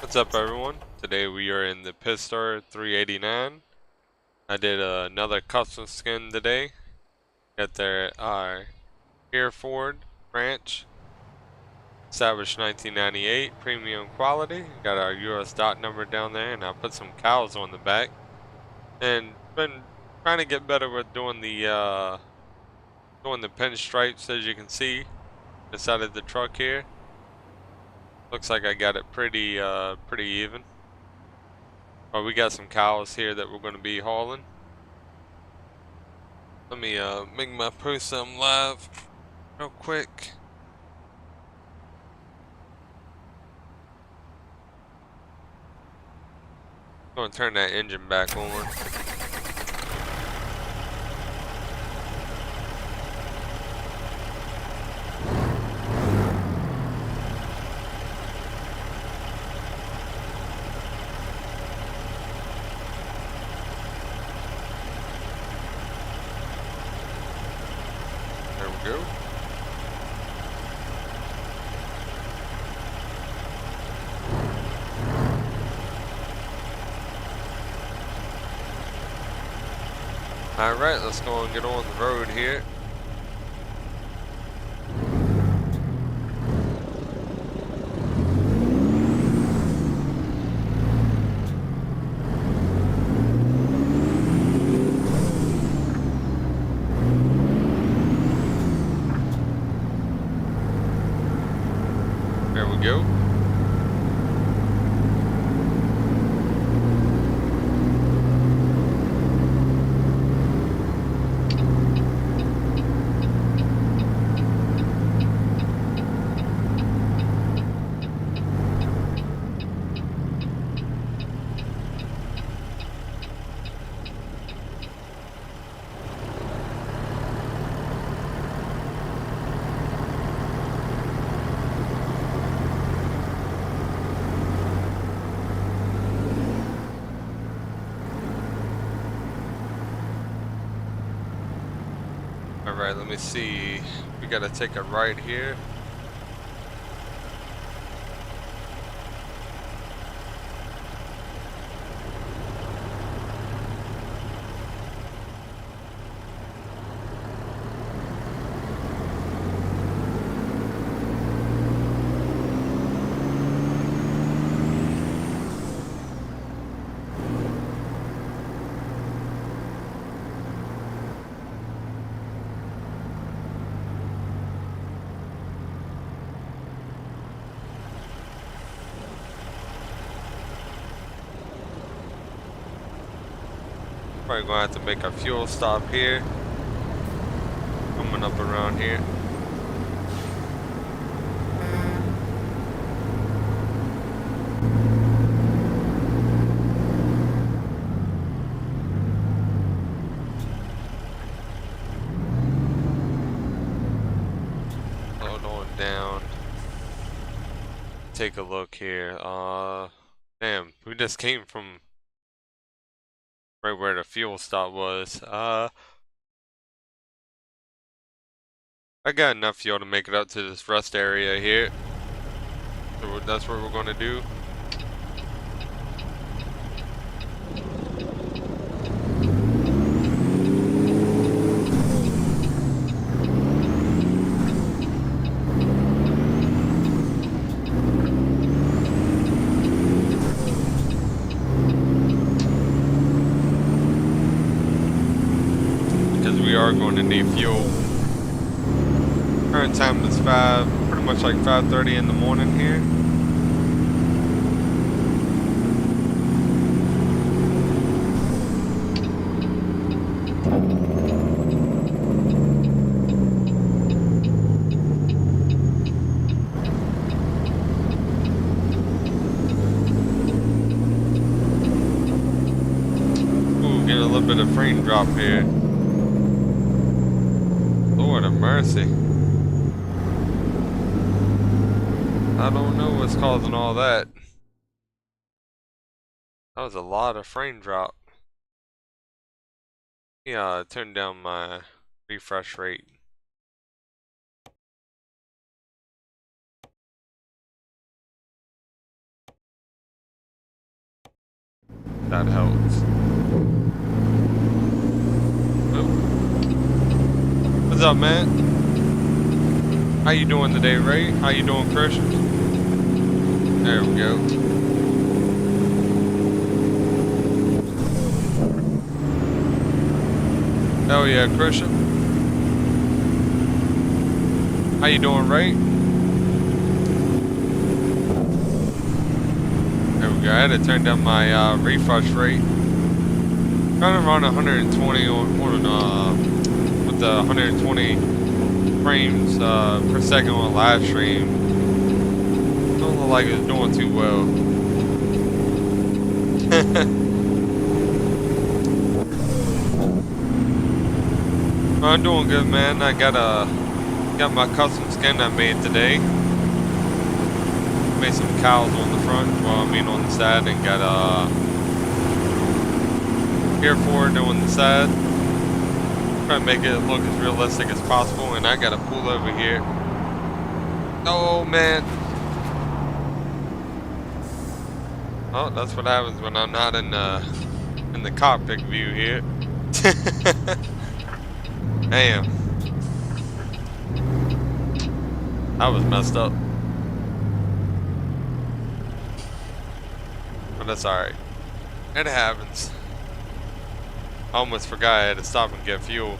What's up, everyone? Today we are in the Pistar 389. I did another custom skin today. Got their Hereford branch, established 1998, premium quality. Got our US dot number down there, and I put some cows on the back. And been trying to get better with doing the pinstripes, as you can see inside of the truck here. Looks like I got it pretty even. But we got some cows here that we're going to be hauling. Let me make my post some live real quick. I'm gonna turn that engine back on. There we go. Alright, let's go and get on the road here. There we go. Alright, let me see. We gotta take a right here. Probably gonna have to make a fuel stop here. Coming up around here. Hold on down. Take a look here. Damn, we just came from right where the fuel stop was. I got enough fuel to make it up to this rest area here. So that's what we're gonna do. Because we are going to need fuel. Current time is pretty much like 5:30 in the morning here. Ooh, getting a little bit of frame drop here. Lord of mercy. I don't know what's causing all that. That was a lot of frame drop. Yeah, turn down my refresh rate. That helps. Oh. What's up, man? How you doing today, Ray? How you doing, Christian? There we go. Hell yeah, Christian. How you doing, Ray? There we go. I had to turn down my refresh rate. Trying to run 120 with the 120 frames per second on live stream. Don't look like it's doing too well. I'm doing good, man. I got my custom skin I made today. Made some cows on the front, well, I mean on the side, and got here forward on the side. Try to make it look as realistic as possible, and I gotta pull over here. Oh man! Oh, that's what happens when I'm not in the cockpit view here. Damn. I was messed up. But that's alright. It happens. I almost forgot I had to stop and get fuel.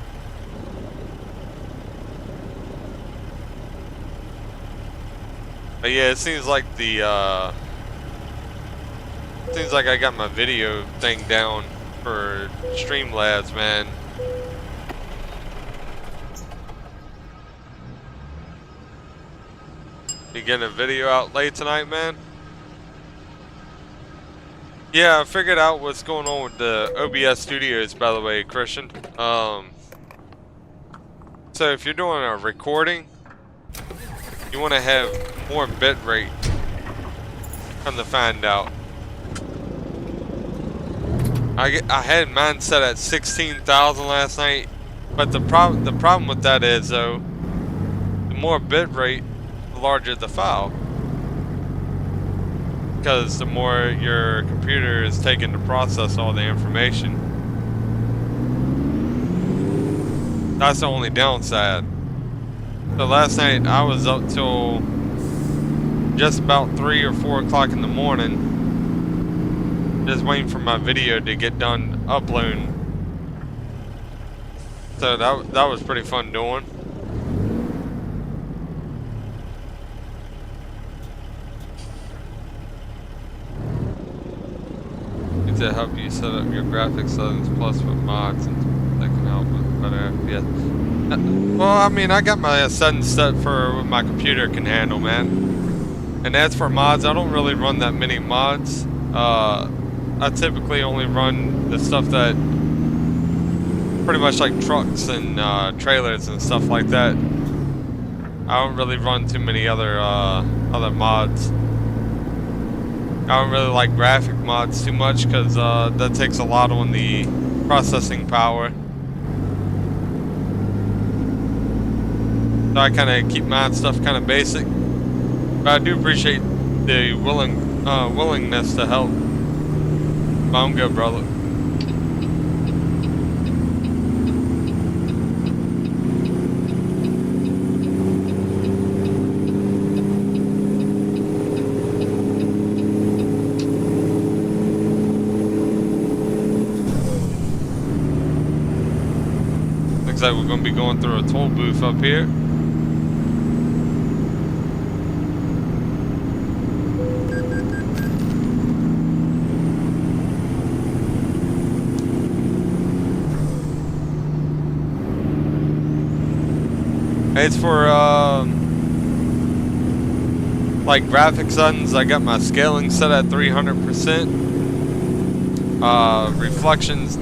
But yeah, it seems like seems like I got my video thing down for Streamlabs, man. You getting a video out late tonight, man? Yeah, I figured out what's going on with the OBS Studios, by the way, Christian. So if you're doing a recording, you want to have more bit rate. Come to find out, I had mine set at 16,000 last night, but the problem with that is though, the more bit rate, the larger the file. Because the more your computer is taking to process all the information. That's the only downside. So last night I was up till just about 3 or 4 o'clock in the morning, just waiting for my video to get done uploading. So that was pretty fun doing. To help you set up your graphics settings, plus with mods and that can help with better FPS. Well, I mean, I got my settings set for what my computer can handle, man. And as for mods, I don't really run that many mods. I typically only run the stuff that pretty much like trucks and trailers and stuff like that. I don't really run too many other mods. I don't really like graphic mods too much because that takes a lot on the processing power. So I kind of keep my stuff kind of basic. But I do appreciate the willingness to help. But I'm good, brother. Looks like we're going to be going through a toll booth up here. As for like graphic settings, I got my scaling set at 300%. Reflections,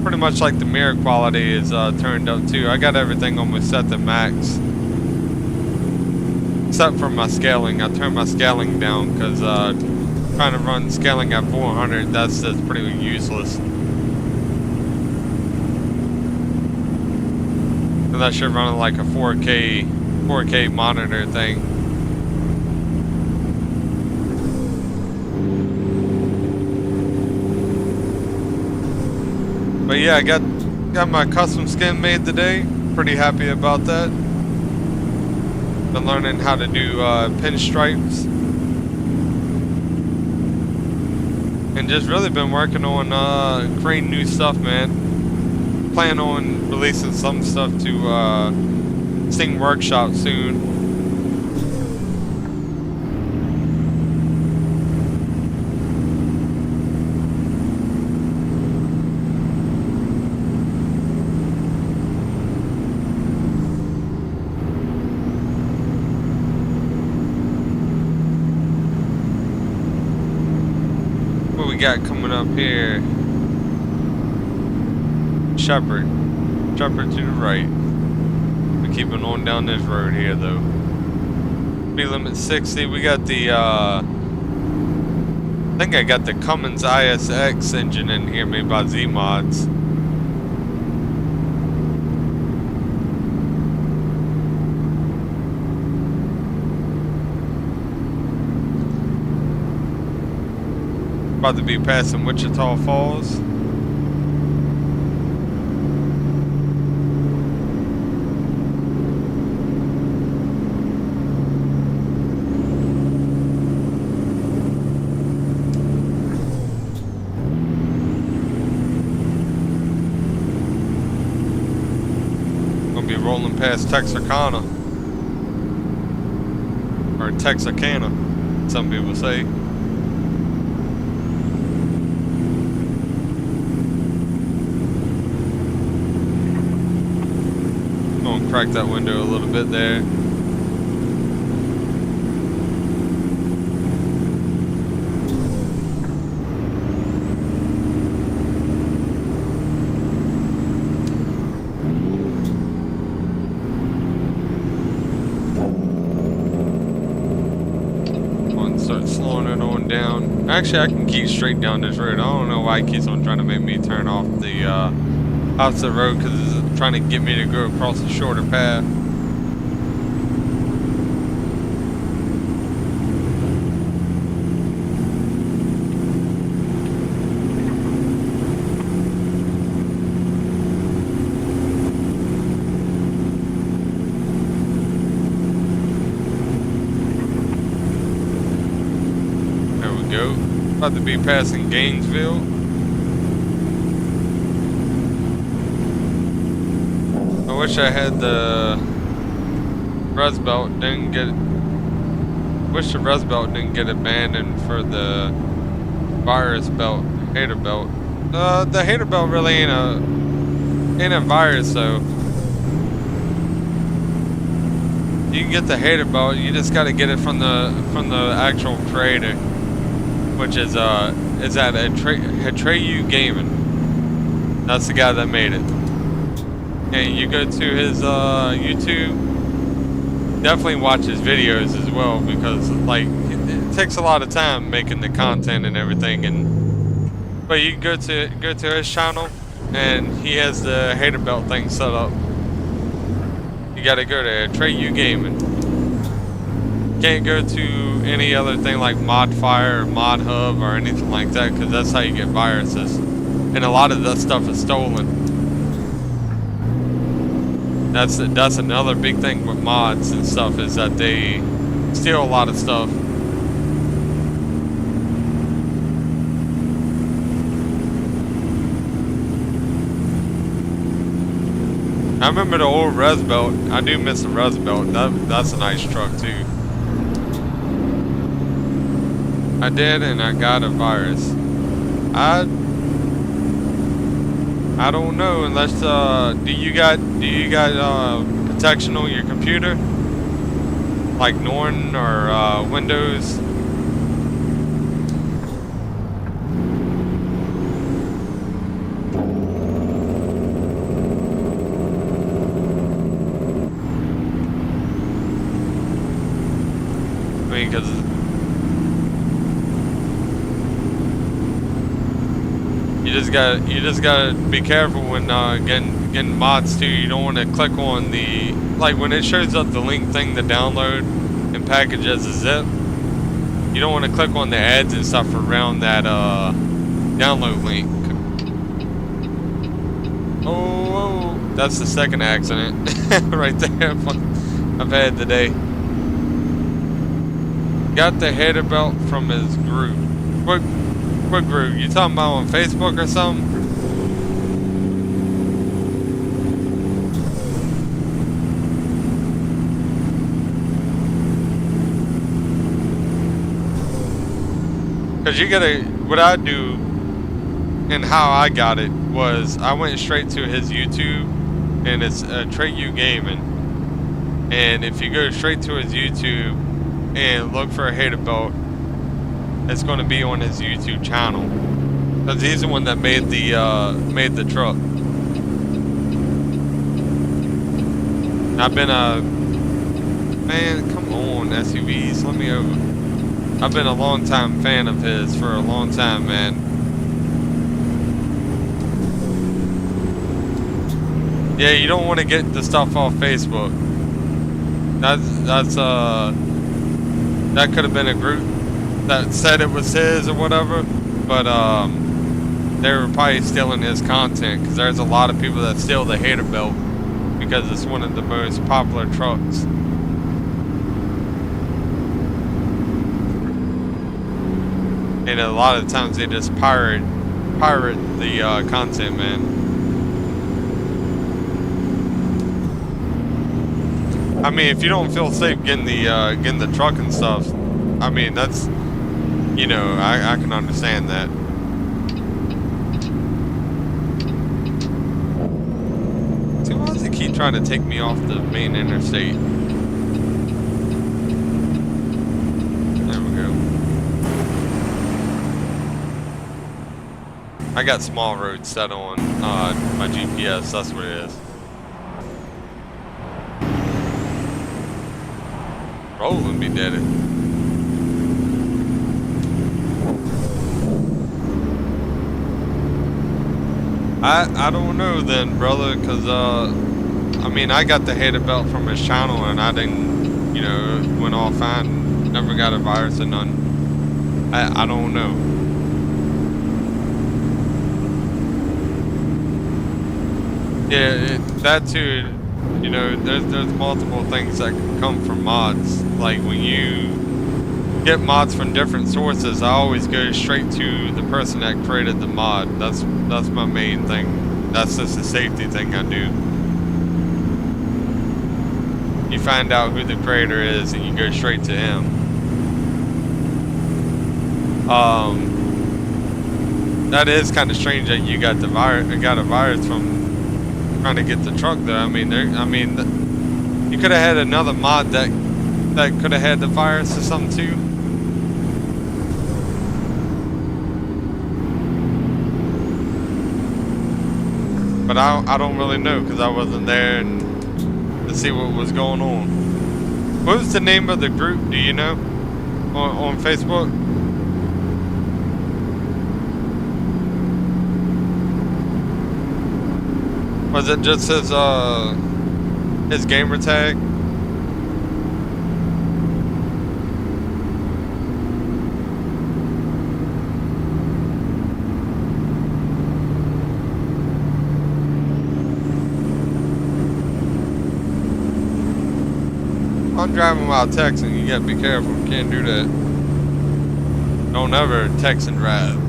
pretty much like the mirror quality, is turned up too. I got everything almost set to max, except for my scaling. I turned my scaling down because trying to run scaling at 400, that's pretty useless. Unless you're running like a 4K monitor thing. But yeah, I got my custom skin made today. Pretty happy about that. Been learning how to do pinstripes. And just really been working on creating new stuff, man. Plan on releasing some stuff to Sing Workshop soon. What we got coming up here? Shepherd to the right. We're keeping on down this road here though. Speed limit 60. We got the I think I got the Cummins ISX engine in here made by Z Mods. About to be passing Wichita Falls. Gonna be rolling past Texarkana. Or Texarkana, some people say. Crack that window a little bit there. Start slowing it on down. Actually, I can keep straight down this road. I don't know why it keeps on trying to make me turn off the road, because it's trying to get me to go across a shorter path. There we go. About to be passing Gainesville. I wish I had the Rust Belt. Didn't get. Wish the Rust Belt didn't get abandoned for the virus belt, hater belt. The hater belt really ain't a virus though. You can get the hater belt. You just got to get it from the actual creator, which is at Atreyu Gaming. That's the guy that made it. And you go to his YouTube, definitely watch his videos as well, because like it takes a lot of time making the content and everything. But you can go to his channel, and he has the hater belt thing set up. You got to go to Atreyu Gaming. Can't go to any other thing like Modfire or ModHub or anything like that, because that's how you get viruses, and a lot of that stuff is stolen. That's another big thing with mods and stuff, is that they steal a lot of stuff. I remember the old Rust Belt. I do miss the Rust Belt. That's a nice truck too. I did, and I got a virus. I don't know, unless do you got protection on your computer, like Norton or Windows? I mean, because you just gotta be careful when getting mods too. You don't want to click on the, like when it shows up the link thing to download and package as a zip. You don't want to click on the ads and stuff around that download link. Oh, that's the second accident right there I've had today. Got the header belt from his group. What group? You talking about on Facebook or something? Cause you gotta, what I do and how I got it was I went straight to his YouTube, and it's Treyu Gaming. And if you go straight to his YouTube and look for a hater belt, it's going to be on his YouTube channel. Cause he's the one that made the truck. I've been man, come on SUVs, let me over. I've been a long time fan of his for a long time, man. Yeah, you don't want to get the stuff off Facebook. That could have been a group that said it was his or whatever, but they were probably stealing his content, because there's a lot of people that steal the hater belt because it's one of the most popular trucks. And a lot of times they just pirate the content, man. I mean, if you don't feel safe getting the truck and stuff, I mean, that's, you know, I can understand that. See, why does it keep trying to take me off the main interstate? There we go. I got small roads set on my GPS, that's what it is. Rolling me did it. I don't know then, brother, cause I mean, I got the hater belt from his channel and I didn't, you know, it went all fine, never got a virus or none. I don't know. Yeah, that too. You know, there's multiple things that can come from mods. Like when you get mods from different sources, I always go straight to the person that created the mod. That's my main thing. That's just a safety thing I do. You find out who the creator is and you go straight to him. That is kind of strange that you got a virus from trying to get the truck though. I mean, you could have had another mod that could have had the virus or something too. But I don't really know, because I wasn't there and to see what was going on. What was the name of the group? Do you know? On Facebook? Was it just his gamer tag? I'm driving while texting. You gotta be careful. You can't do that. Don't ever text and drive.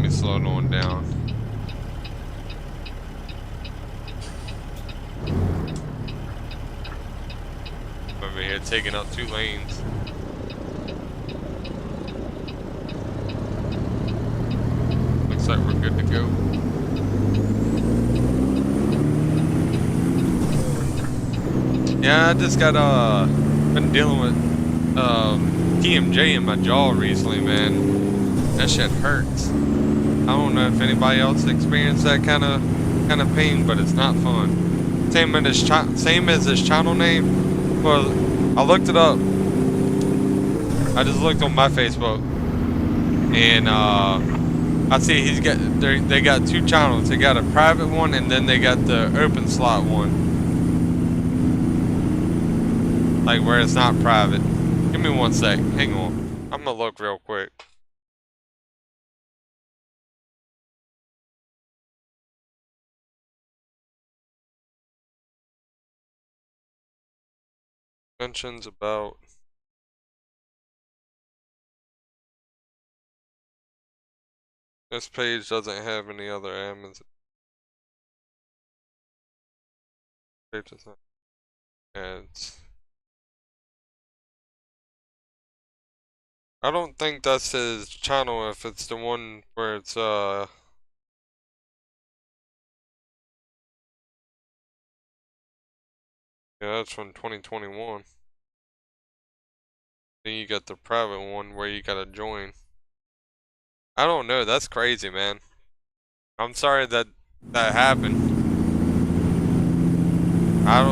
Slow on down. Over here taking up 2 lanes. Looks like we're good to go. Yeah, I just got been dealing with TMJ in my jaw recently, man. That shit hurts. I don't know if anybody else experienced that kind of pain, but it's not fun. same as his channel name. Well, I looked it up. I just looked on my Facebook, and I see they got two channels. They got a private one, and then they got the open slot one, like where it's not private. Give me 1 sec. Hang on. I'm gonna look real quick. Mentions about. This page doesn't have any other admins. Page doesn't ads. I don't think that's his channel if it's the one where it's yeah, that's from 2021. Then you got the private one where you gotta join. I don't know, that's crazy, man. I'm sorry that that happened. I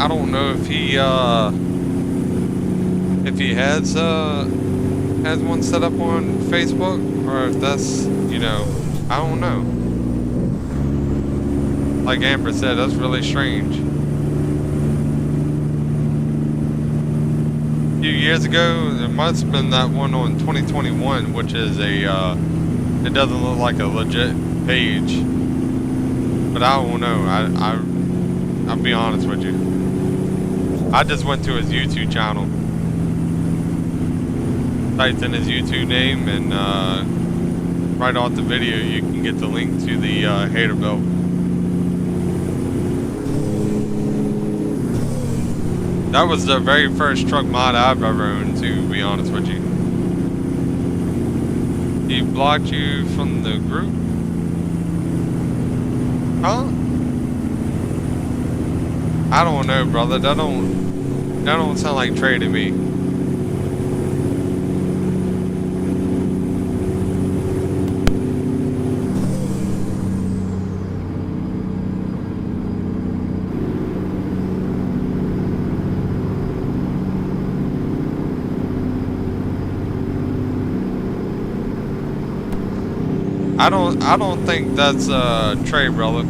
don't know if he has one set up on Facebook, or if that's, you know, I don't know. Like Amber said, that's really strange. A few years ago, there must have been that one on 2021, which is a it doesn't look like a legit page. But I don't know. I'll be honest with you. I just went to his YouTube channel, typed in his YouTube name, and right off the video you can get the link to the Peterbilt. That was the very first truck mod I've ever owned, to be honest with you. He blocked you from the group? Huh? I don't know, brother. That don't sound like Trey to me. I don't think that's Trey, brother.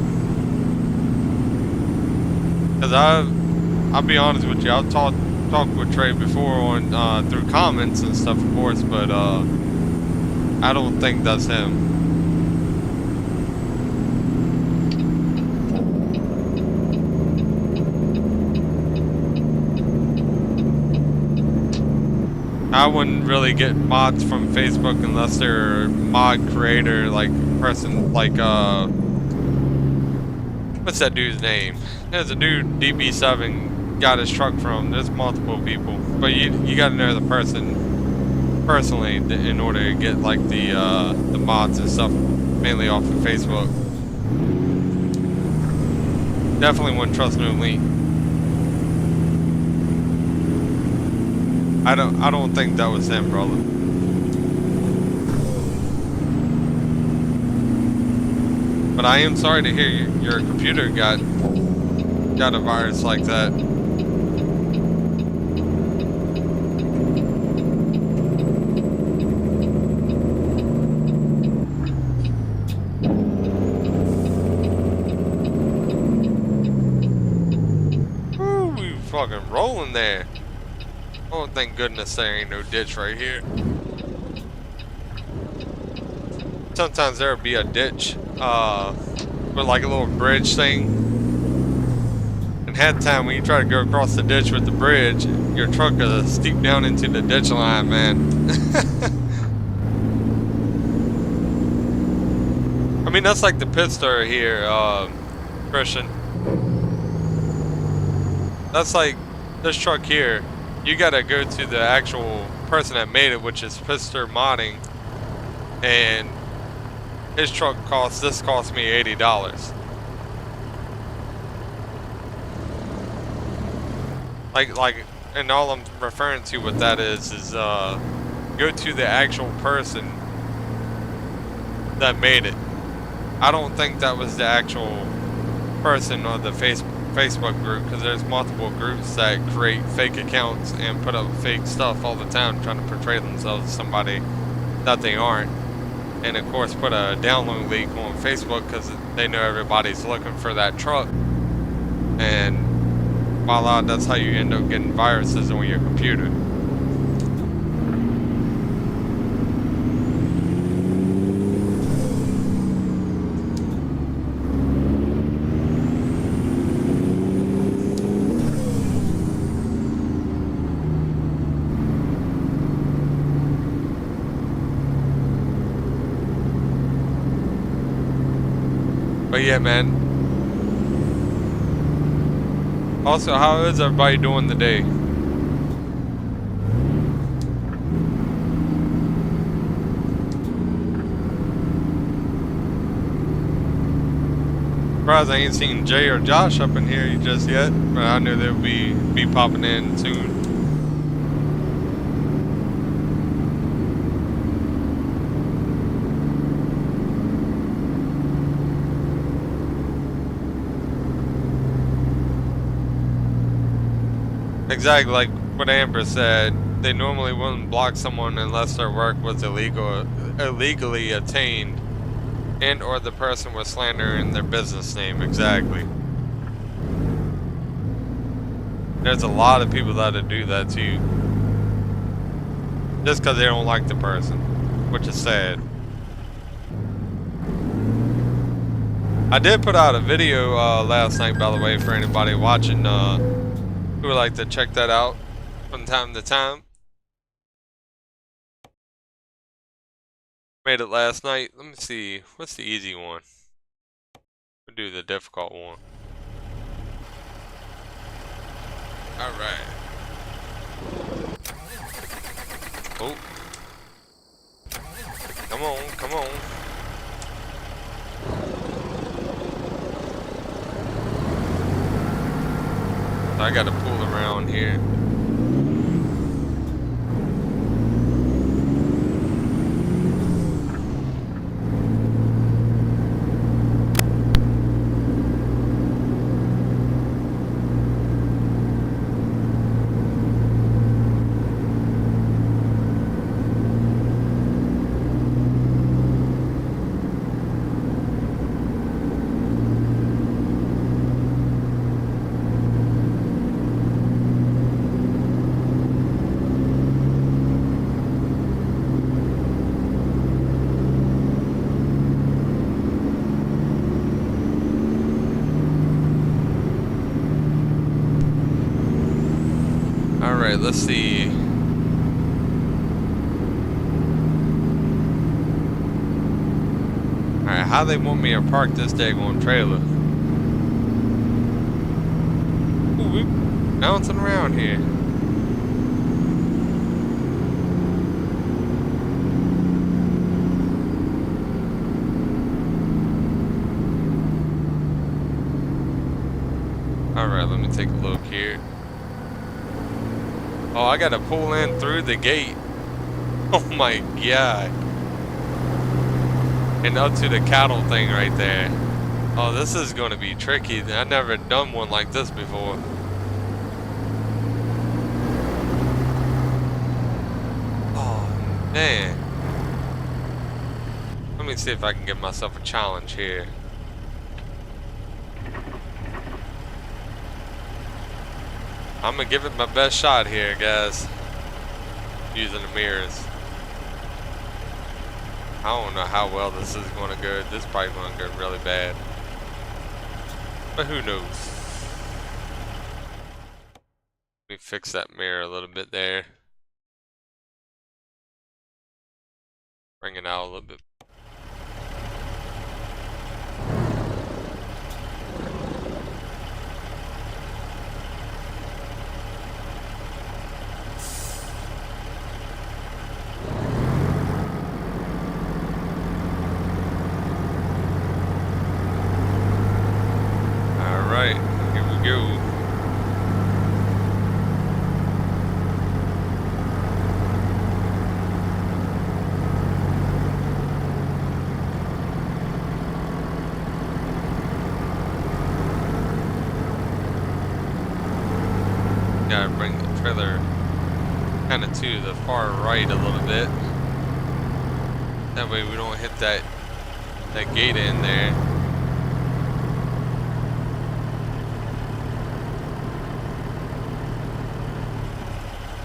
Cause I'll be honest with you, I've talked with Trey before on through comments and stuff, of course, but I don't think that's him. I wouldn't really get mods from Facebook unless they're mod creator, like person, like what's that dude's name? There's a dude DB7 got his truck from. There's multiple people, but you got to know the person personally in order to get like the mods and stuff, mainly off of Facebook. Definitely wouldn't trust no link. I don't think that was him, brother. But I am sorry to hear your computer got a virus like that. Woo, we fucking rolling there. Oh, thank goodness there ain't no ditch right here. Sometimes there'll be a ditch with like a little bridge thing. And half the time when you try to go across the ditch with the bridge, your truck will steep down into the ditch line, man. I mean, that's like the pit star here, Christian. That's like this truck here. You gotta go to the actual person that made it, which is Pister Modding, and his truck cost me $80. Like, and all I'm referring to with that is go to the actual person that made it. I don't think that was the actual person on the Facebook group, because there's multiple groups that create fake accounts and put up fake stuff all the time, trying to portray themselves as somebody that they aren't. And of course put a download link on Facebook because they know everybody's looking for that truck. And voila, that's how you end up getting viruses on your computer. But yeah, man. Also, how is everybody doing today? Surprised I ain't seen Jay or Josh up in here just yet, but I knew they'll be popping in soon. Exactly like what Amber said, they normally wouldn't block someone unless their work was illegally obtained and or the person was slandering their business name. Exactly. There's a lot of people that do that too. Just because they don't like the person, which is sad. I did put out a video last night, by the way, for anybody watching who would like to check that out from time to time. Made it last night. Let me see. What's the easy one? We'll do the difficult one. Alright. Oh. Come on, come on. I gotta pull around here. Alright, let's see. Alright, how they want me to park this daggone trailer? Ooh, we bouncing around here. Alright, let me take a look here. Oh, I gotta pull in through the gate. Oh my god. And up to the cattle thing right there. Oh, this is gonna be tricky. I've never done one like this before. Oh, man. Let me see if I can give myself a challenge here. I'm gonna give it my best shot here, guys. Using the mirrors. I don't know how well this is gonna go. This is probably gonna go really bad. But who knows? Let me fix that mirror a little bit there. Bring it out a little bit. Gotta bring the trailer kind of to the far right a little bit. That way we don't hit that gate in there.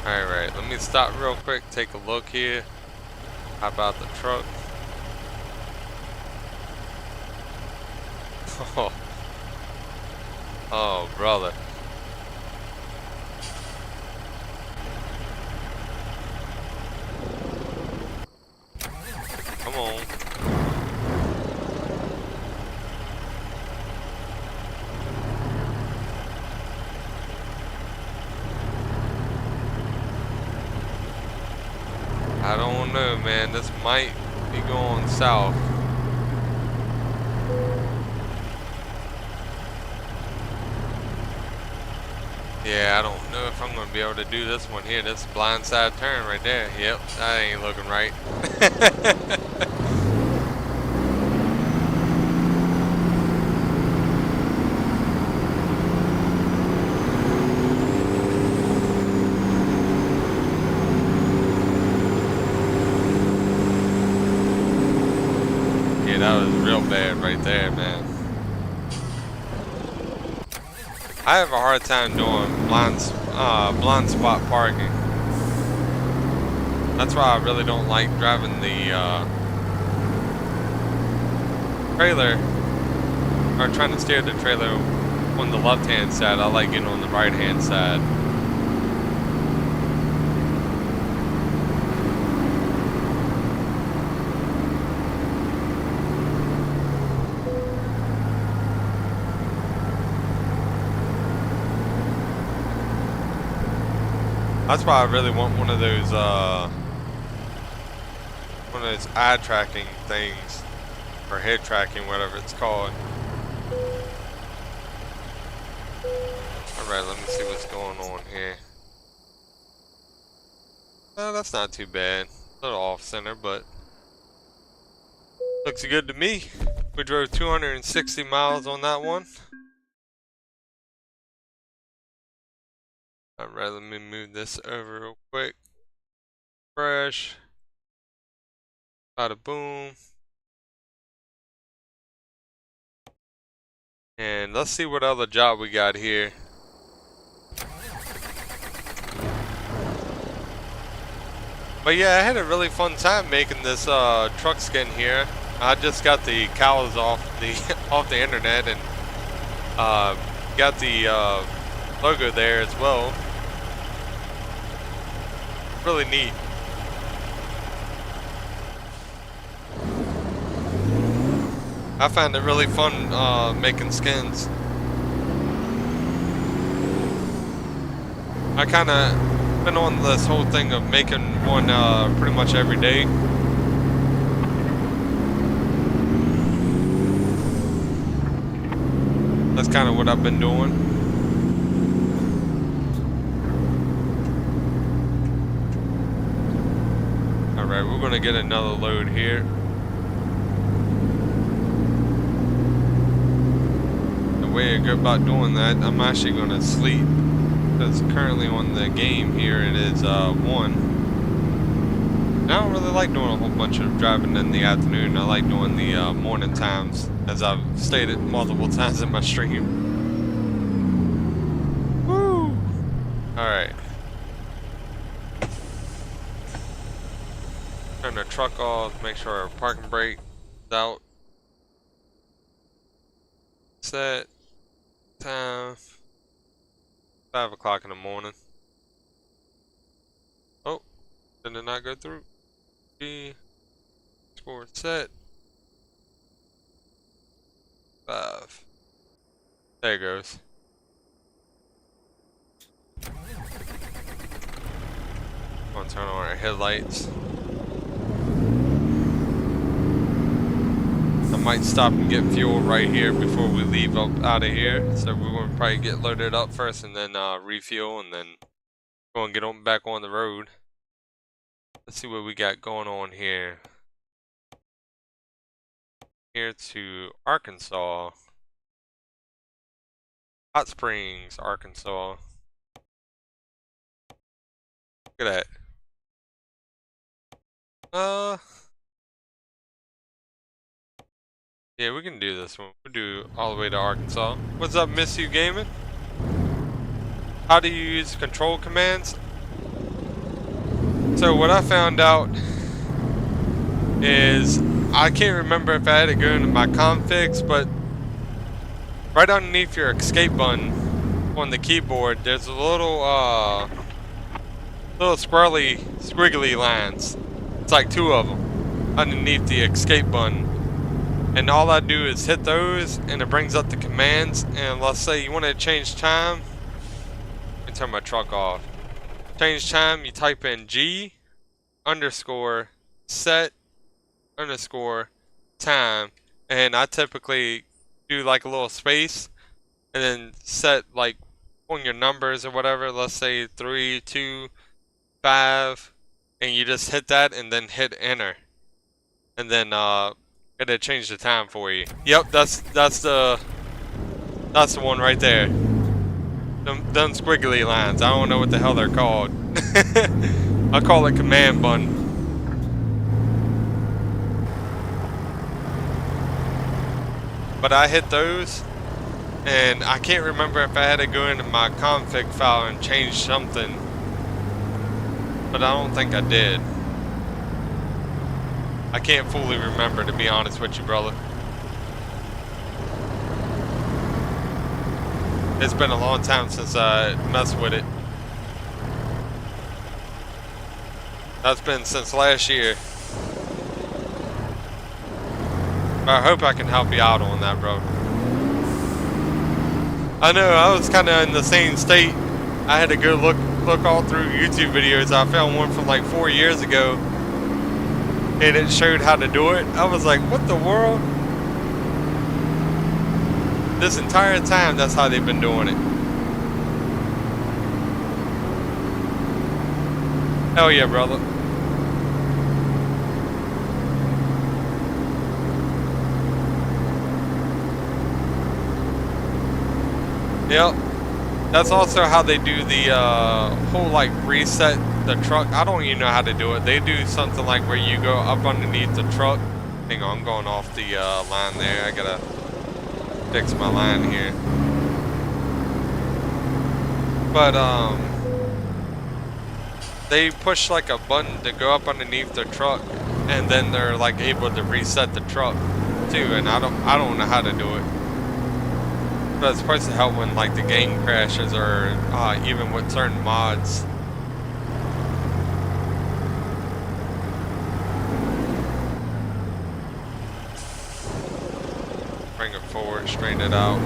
Alright, let me stop real quick, take a look here. How about the truck? Oh, oh brother. Come on. I don't know, man. This might be going south. Yeah, I don't know if I'm going to be able to do this one here. This blindside turn right there. Yep, that ain't looking right. Yeah, that was real bad right there, man. I have a hard time doing blind spot parking. That's why I really don't like driving the trailer, or trying to steer the trailer on the left-hand side. I like getting on the right-hand side. That's why I really want one of those eye tracking things, or head tracking, whatever it's called. Alright, let me see what's going on here. Oh, that's not too bad. A little off center, but looks good to me. We drove 260 miles on that one. Alright, let me move this over real quick. Fresh. Bada boom. And let's see what other job we got here. But yeah, I had a really fun time making this truck skin here. I just got the cows off the off the internet, and got the logo there as well. Really neat. I found it really fun making skins. I kind of been on this whole thing of making one pretty much every day. That's kind of what I've been doing. Alright, we're gonna get another load here. The way I go about doing that, I'm actually gonna sleep. Because currently on the game here it is 1. I don't really like doing a whole bunch of driving in the afternoon. I like doing the morning times, as I've stated multiple times in my stream. Woo! Alright. Turn the truck off, make sure our parking brake is out. Set. Time. 5 o'clock in the morning. Oh, did it not go through? G. Score set. 5. There it goes. I'm gonna turn on our headlights. I might stop and get fuel right here before we leave up out of here. So we're gonna probably get loaded up first and then refuel, and then go and get on back on the road. Let's see what we got going on here. Here to Arkansas. Hot Springs, Arkansas. Look at that. Yeah, we can do this one. We'll do all the way to Arkansas. What's up, Miss You Gaming? How do you use control commands? So what I found out is I can't remember if I had to go into my configs, but right underneath your escape button on the keyboard, there's a little squiggly lines. It's like 2 of them underneath the escape button. And all I do is hit those and it brings up the commands. And let's say you want to change time. Let me turn my truck off. Change time, you type in G underscore set underscore time. And I typically do like a little space and then set like on your numbers or whatever. Let's say 3, 2, 5. And you just hit that and then hit enter. And then it'll change the time for you. Yep, that's the one right there. Them squiggly lines. I don't know what the hell they're called. I call it command button. But I hit those, and I can't remember if I had to go into my config file and change something. But I don't think I did. I can't fully remember, to be honest with you, brother. It's been a long time since I messed with it. That's been since last year. I hope I can help you out on that, bro. I know, I was kind of in the same state. I had to go look all through YouTube videos. I found one from like 4 years ago. And it showed how to do it. I was like, what the world? This entire time, that's how they've been doing it. Hell yeah, brother. Yep. That's also how they do the whole like reset the truck. I don't even know how to do it. They do something like where you go up underneath the truck. Hang on, I'm going off the line there. I gotta fix my line here. But they push like a button to go up underneath the truck, and then they're like able to reset the truck too. And I don't know how to do it. But it's supposed to help when like the game crashes or even with certain mods. Bring it forward, straighten it out.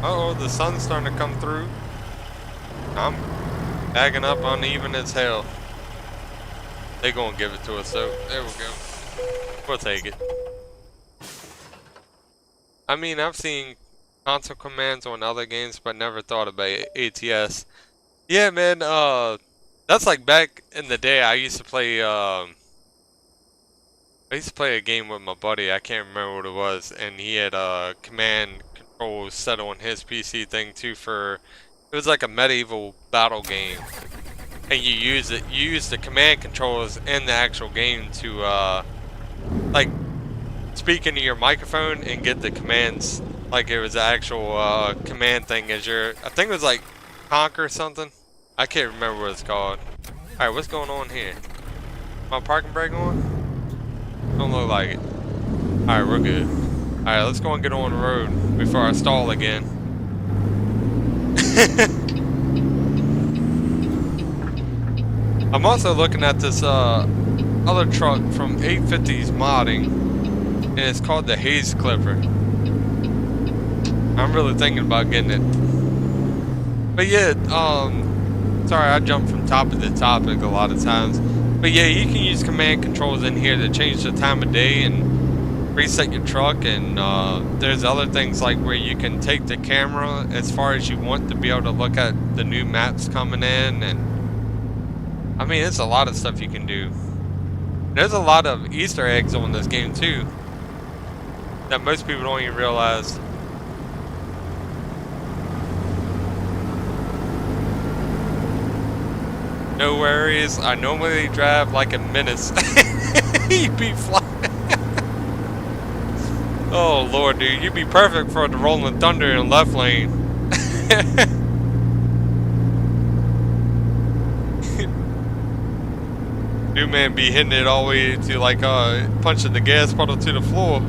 Uh-oh, the sun's starting to come through. I'm bagging up uneven as hell. They gonna give it to us, so there we go. We'll take it. I mean, I've seen console commands on other games, but never thought about ATS. Yeah, man, that's like back in the day. I used to play a game with my buddy. I can't remember what it was, and he had a command controls set on his PC thing too. For it was like a medieval battle game, and you use the command controls in the actual game to like speak into your microphone and get the commands like it was the actual command thing as your, I think it was like Conquer something. I can't remember what it's called. Alright, what's going on here? My parking brake on? Don't look like it. Alright, we're good. Alright, let's go and get on the road before I stall again. I'm also looking at this other truck from 850's modding, and it's called the Haze Clipper. I'm really thinking about getting it. But yeah, sorry, I jumped from topic to topic a lot of times. But yeah, you can use command controls in here to change the time of day and reset your truck, and there's other things like where you can take the camera as far as you want to be able to look at the new maps coming in, and I mean, it's a lot of stuff you can do. There's a lot of Easter eggs on this game too that most people don't even realize. No worries, I normally drive like a menace. You'd be flying. Oh lord, dude, you'd be perfect for the Rolling Thunder in left lane. New man be hitting it all the way to like punching the gas pedal to the floor.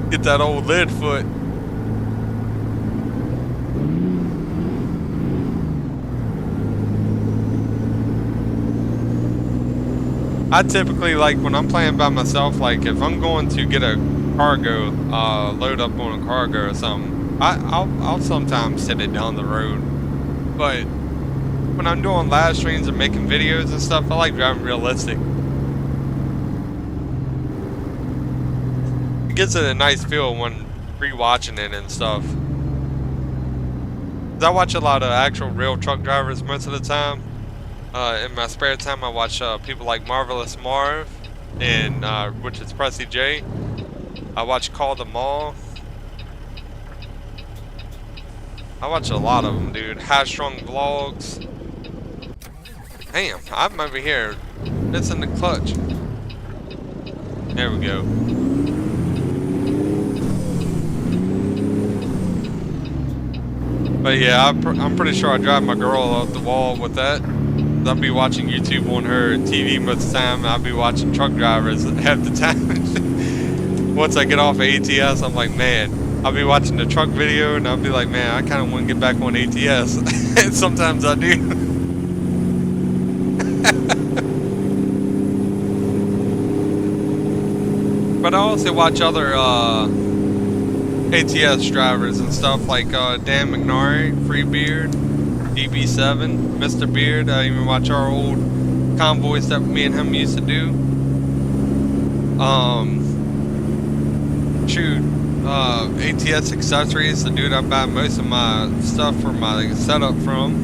Get that old lead foot. I typically, like when I'm playing by myself, like if I'm going to get a cargo, load up on a cargo or something, I'll sometimes sit it down the road. But when I'm doing live streams and making videos and stuff, I like driving realistic. It gives it a nice feel when re-watching it and stuff. 'Cause I watch a lot of actual real truck drivers most of the time. In my spare time, I watch people like Marvelous Marv, and which is Pressy J. I watch Call the Mall. I watch a lot of them, dude. High Strung Vlogs. Damn, I'm over here. It's in the clutch. There we go. But yeah, I'm pretty sure I drive my girl off the wall with that. I'll be watching YouTube on her TV most of the time. I'll be watching truck drivers half the time. Once I get off of ATS, I'm like, man, I'll be watching the truck video and I'll be like, man, I kind of want to get back on ATS. And sometimes I do. But I also watch other ATS drivers and stuff like Dan McNarry, Freebeard, DB7, Mr. Beard. I even watch our old convoys that me and him used to do. ATS Accessories, the dude I buy most of my stuff for my setup from.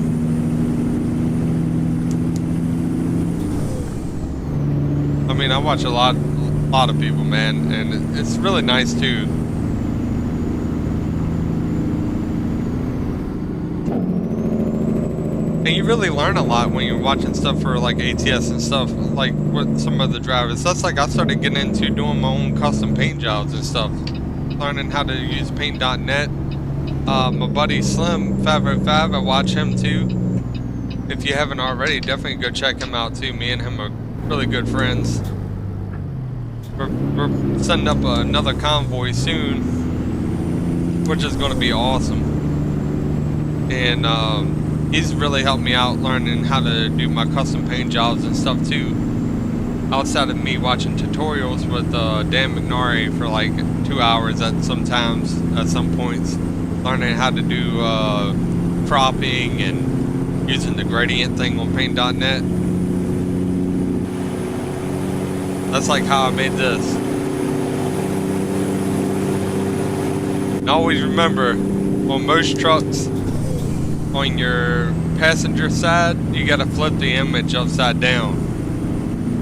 I mean, I watch a lot of people, man, and it's really nice too. And you really learn a lot when you're watching stuff for like ATS and stuff, like with some of the drivers. That's like I started getting into doing my own custom paint jobs and stuff, learning how to use paint.net. My buddy Slim 505, I watch him too. If you haven't already, definitely go check him out too. Me and him are really good friends. We're setting up another convoy soon, which is going to be awesome. And he's really helped me out learning how to do my custom paint jobs and stuff too. Outside of me watching tutorials with Dan McNarry for like 2 hours at some points, learning how to do cropping and using the gradient thing on paint.net. That's like how I made this. And always remember, on most trucks, on your passenger side, you gotta flip the image upside down.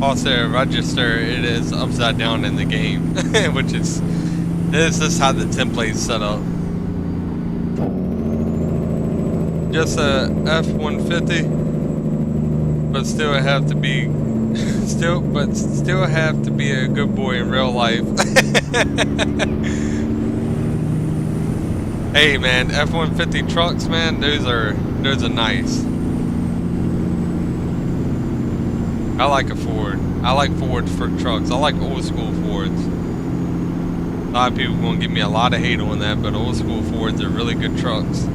Also, register it is upside down in the game, which is just how the template's set up. Just a F-150, but still have to be still have to be a good boy in real life. Hey man, F-150 trucks, man, those are nice. I like a Ford. I like Fords for trucks. I like old school Fords. A lot of people gonna give me a lot of hate on that, but old school Fords are really good trucks.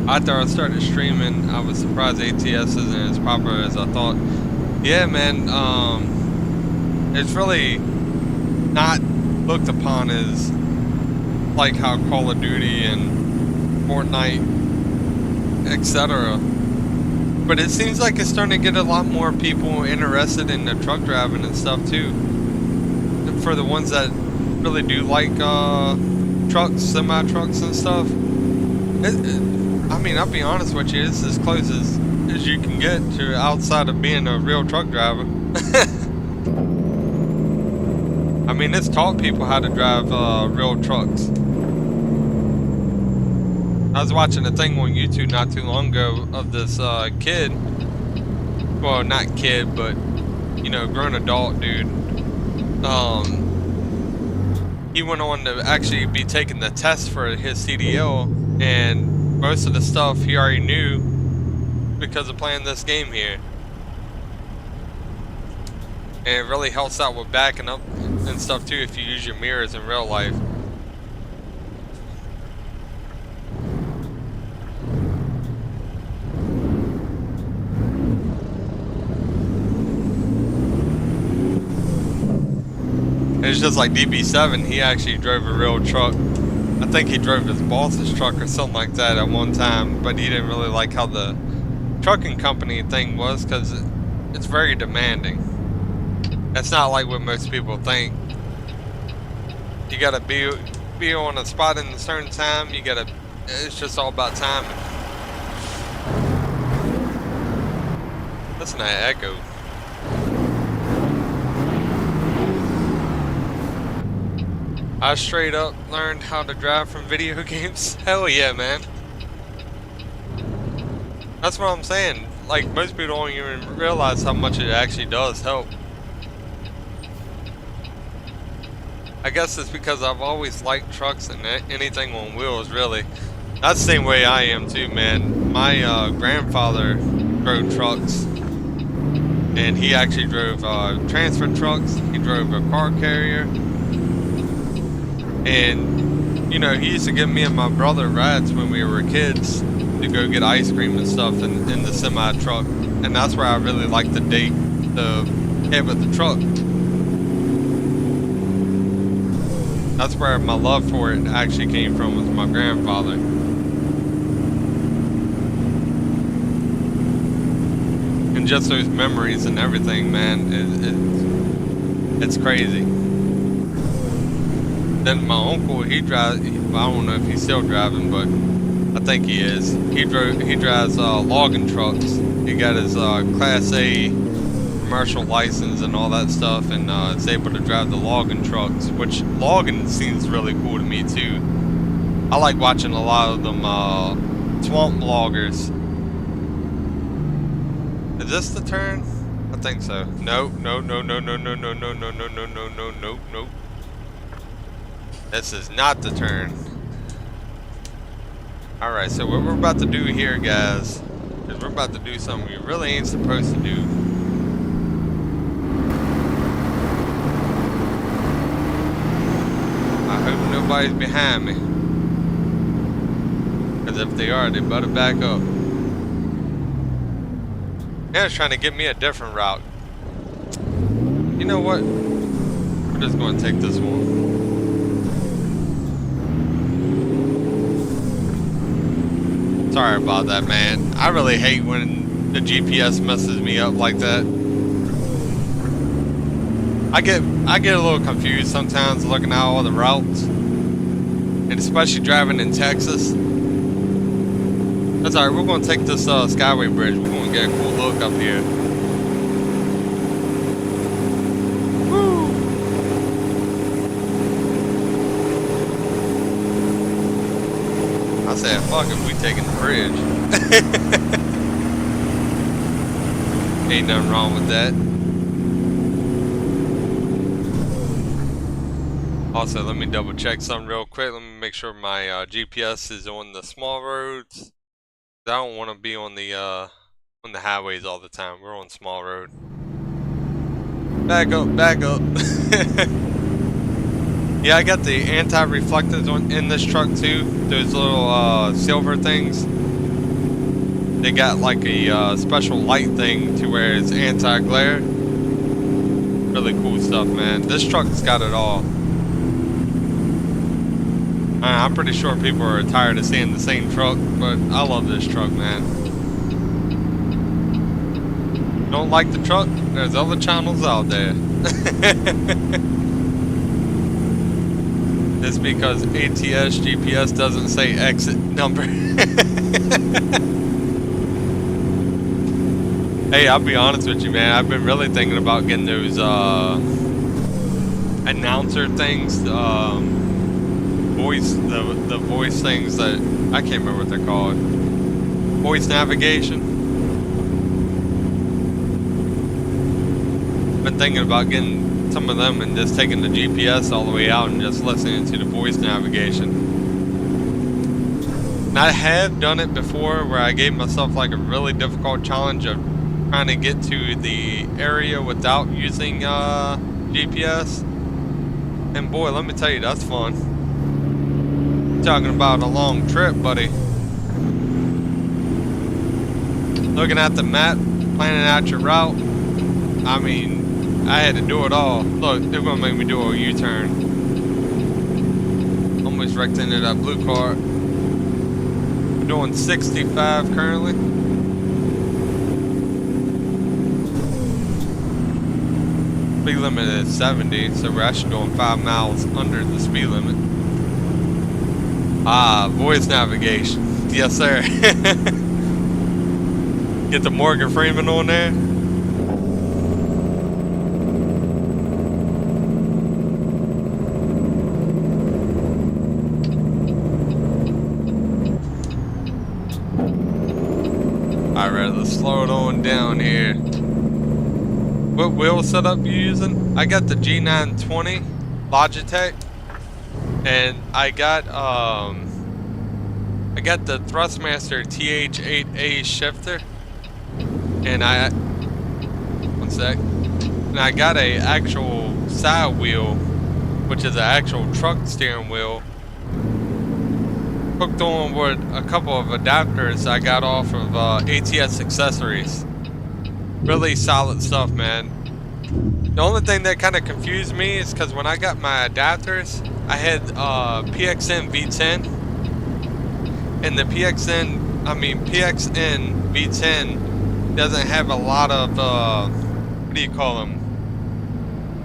After I started streaming, I was surprised ATS isn't as popular as I thought. Yeah, man, it's really not looked upon as like how Call of Duty and Fortnite, etc. But it seems like it's starting to get a lot more people interested in the truck driving and stuff too. For the ones that really do like trucks, semi-trucks and stuff. I mean, I'll be honest with you, it's as close as you can get to outside of being a real truck driver. I mean, it's taught people how to drive real trucks. I was watching a thing on YouTube not too long ago of this kid. Well, not kid, but, you know, grown adult dude. He went on to actually be taking the test for his CDL, and most of the stuff he already knew because of playing this game here. And it really helps out with backing up and stuff too if you use your mirrors in real life. It's just like DB7, he actually drove a real truck. I think he drove his boss's truck or something like that at one time, but he didn't really like how the trucking company thing was because it's very demanding. It's not like what most people think. You gotta be on a spot in a certain time, it's just all about timing. Listen to that echo. I straight up learned how to drive from video games. Hell yeah, man. That's what I'm saying. Like, most people don't even realize how much it actually does help. I guess it's because I've always liked trucks and anything on wheels, really. That's the same way I am too, man. My grandfather drove trucks. And he actually drove transfer trucks. He drove a car carrier. And, you know, he used to give me and my brother rides when we were kids to go get ice cream and stuff in the semi truck. And that's where I really liked the head with the truck. That's where my love for it actually came from, with my grandfather. And just those memories and everything, man, it's crazy. Then my uncle, he drives, I don't know if he's still driving, but I think he is. He drives logging trucks. He got his Class A commercial license and all that stuff, and is able to drive the logging trucks, which logging seems really cool to me too. I like watching a lot of them swamp loggers. Is this the turn? I think so. No. This is not the turn. Alright, so what we're about to do here, guys, is we're about to do something we really ain't supposed to do. I hope nobody's behind me. Because if they are, they better back up. Now it's trying to get me a different route. You know what? We're just going to take this one. Sorry about that, man. I really hate when the GPS messes me up like that. I get a little confused sometimes looking at all the routes, and especially driving in Texas. That's alright. We're gonna take this Skyway Bridge. We're gonna get a cool look up here. Woo! I said, fuck if we taking the bridge. Ain't nothing wrong with that. Also, let me double check something real quick. Let me make sure my GPS is on the small roads. I don't want to be on the highways all the time. We're on small road. Back up, back up. Yeah, I got the anti-reflectors in this truck too. Those little silver things. They got like a special light thing to where it's anti-glare. Really cool stuff, man. This truck's got it all. I'm pretty sure people are tired of seeing the same truck, but I love this truck, man. Don't like the truck? There's other channels out there. It's because ATS GPS doesn't say exit number. Hey, I'll be honest with you, man. I've been really thinking about getting those announcer things, the voice things that I can't remember what they're called. Voice navigation. Been thinking about getting some of them and just taking the GPS all the way out and just listening to the voice navigation. And I have done it before where I gave myself like a really difficult challenge of trying to get to the area without using GPS. And boy, let me tell you, that's fun. Talking about a long trip, buddy. Looking at the map, planning out your route. I mean, I had to do it all. Look, they're gonna make me do a U-turn. Almost wrecked into that blue car. I'm doing 65 currently. Speed limit is 70, so we're actually going 5 miles under the speed limit. Ah, voice navigation. Yes, sir. Get the Morgan Freeman on there. Alright, let's slow it on down here. What wheel setup you using? I got the G920 Logitech, and I got the Thrustmaster TH8A shifter, and one sec, and I got a actual side wheel, which is an actual truck steering wheel, hooked on with a couple of adapters I got off of ATS Accessories. Really solid stuff, man. The only thing that kind of confused me is because when I got my adapters, I had PXN V10, and the PXN V10 doesn't have a lot of what do you call them?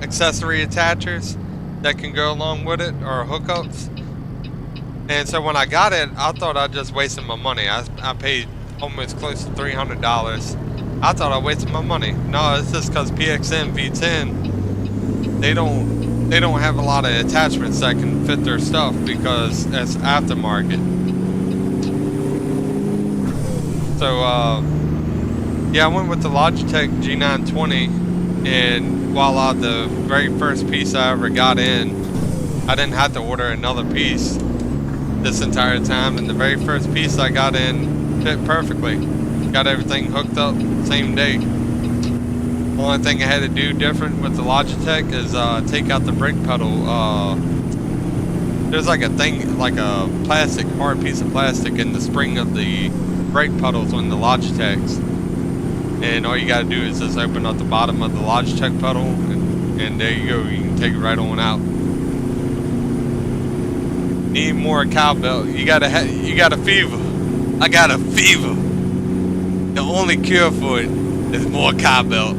Accessory attachers that can go along with it, or hookups. And so when I got it, I thought I just wasted my money. I paid almost close to $300. I thought I wasted my money. No, it's just because PXN V10, they don't have a lot of attachments that can fit their stuff because it's aftermarket. So yeah, I went with the Logitech G920, and while the very first piece I ever got in, I didn't have to order another piece this entire time, and the very first piece I got in fit perfectly. Got everything hooked up same day. Only thing I had to do different with the Logitech is take out the brake pedal. There's like a thing, like a plastic, hard piece of plastic in the spring of the brake pedals on the Logitechs. And all you gotta do is just open up the bottom of the Logitech pedal, and there you go. You can take it right on out. Need more cowbell. You got a fever. I got a fever. The only cure for it is more cowbell.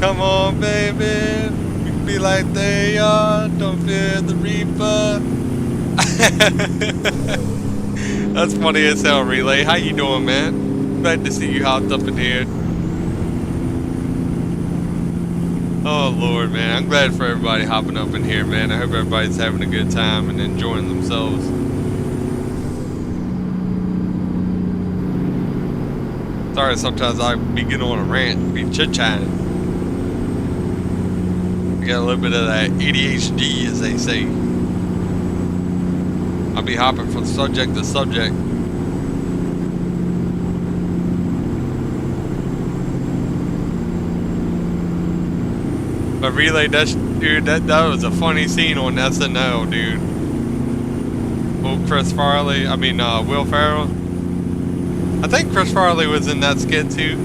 Come on, baby. You can be like they are. Don't fear the reaper. That's funny as hell, Relay. How you doing, man? Glad to see you hopped up in here. Oh, Lord, man. I'm glad for everybody hopping up in here, man. I hope everybody's having a good time and enjoying themselves. Sorry, sometimes I be getting on a rant, be chit-chatting. I got a little bit of that ADHD, as they say. I'll be hopping from subject to subject. But Relay, dude, that was a funny scene on SNL, dude. Old Chris Farley, Will Ferrell. I think Chris Farley was in that skit too.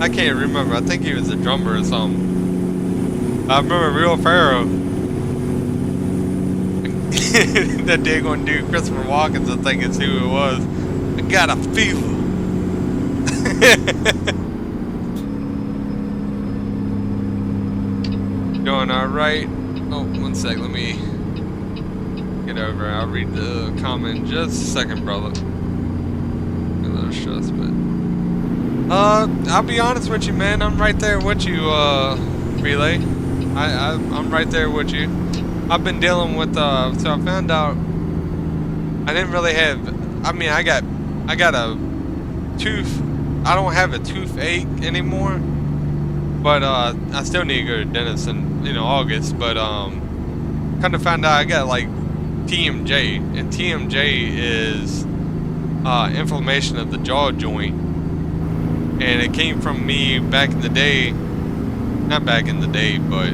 I can't remember. I think he was a drummer or something. I remember Will Ferrell. That daggone dude, Christopher Walken, I think is who it was. I got a fever. right. Oh, one sec. Let me get over. I'll read the comment in just a second, brother. A little stress, but I'll be honest with you, man. I'm right there with you, Relay. I'm right there with you. I've been dealing with so I found out I didn't really have. I mean, I got a tooth. I don't have a toothache anymore, but I still need to go to the dentist in August. But kind of found out I got like TMJ, and TMJ is inflammation of the jaw joint, and it came from me back in the day. Not back in the day, but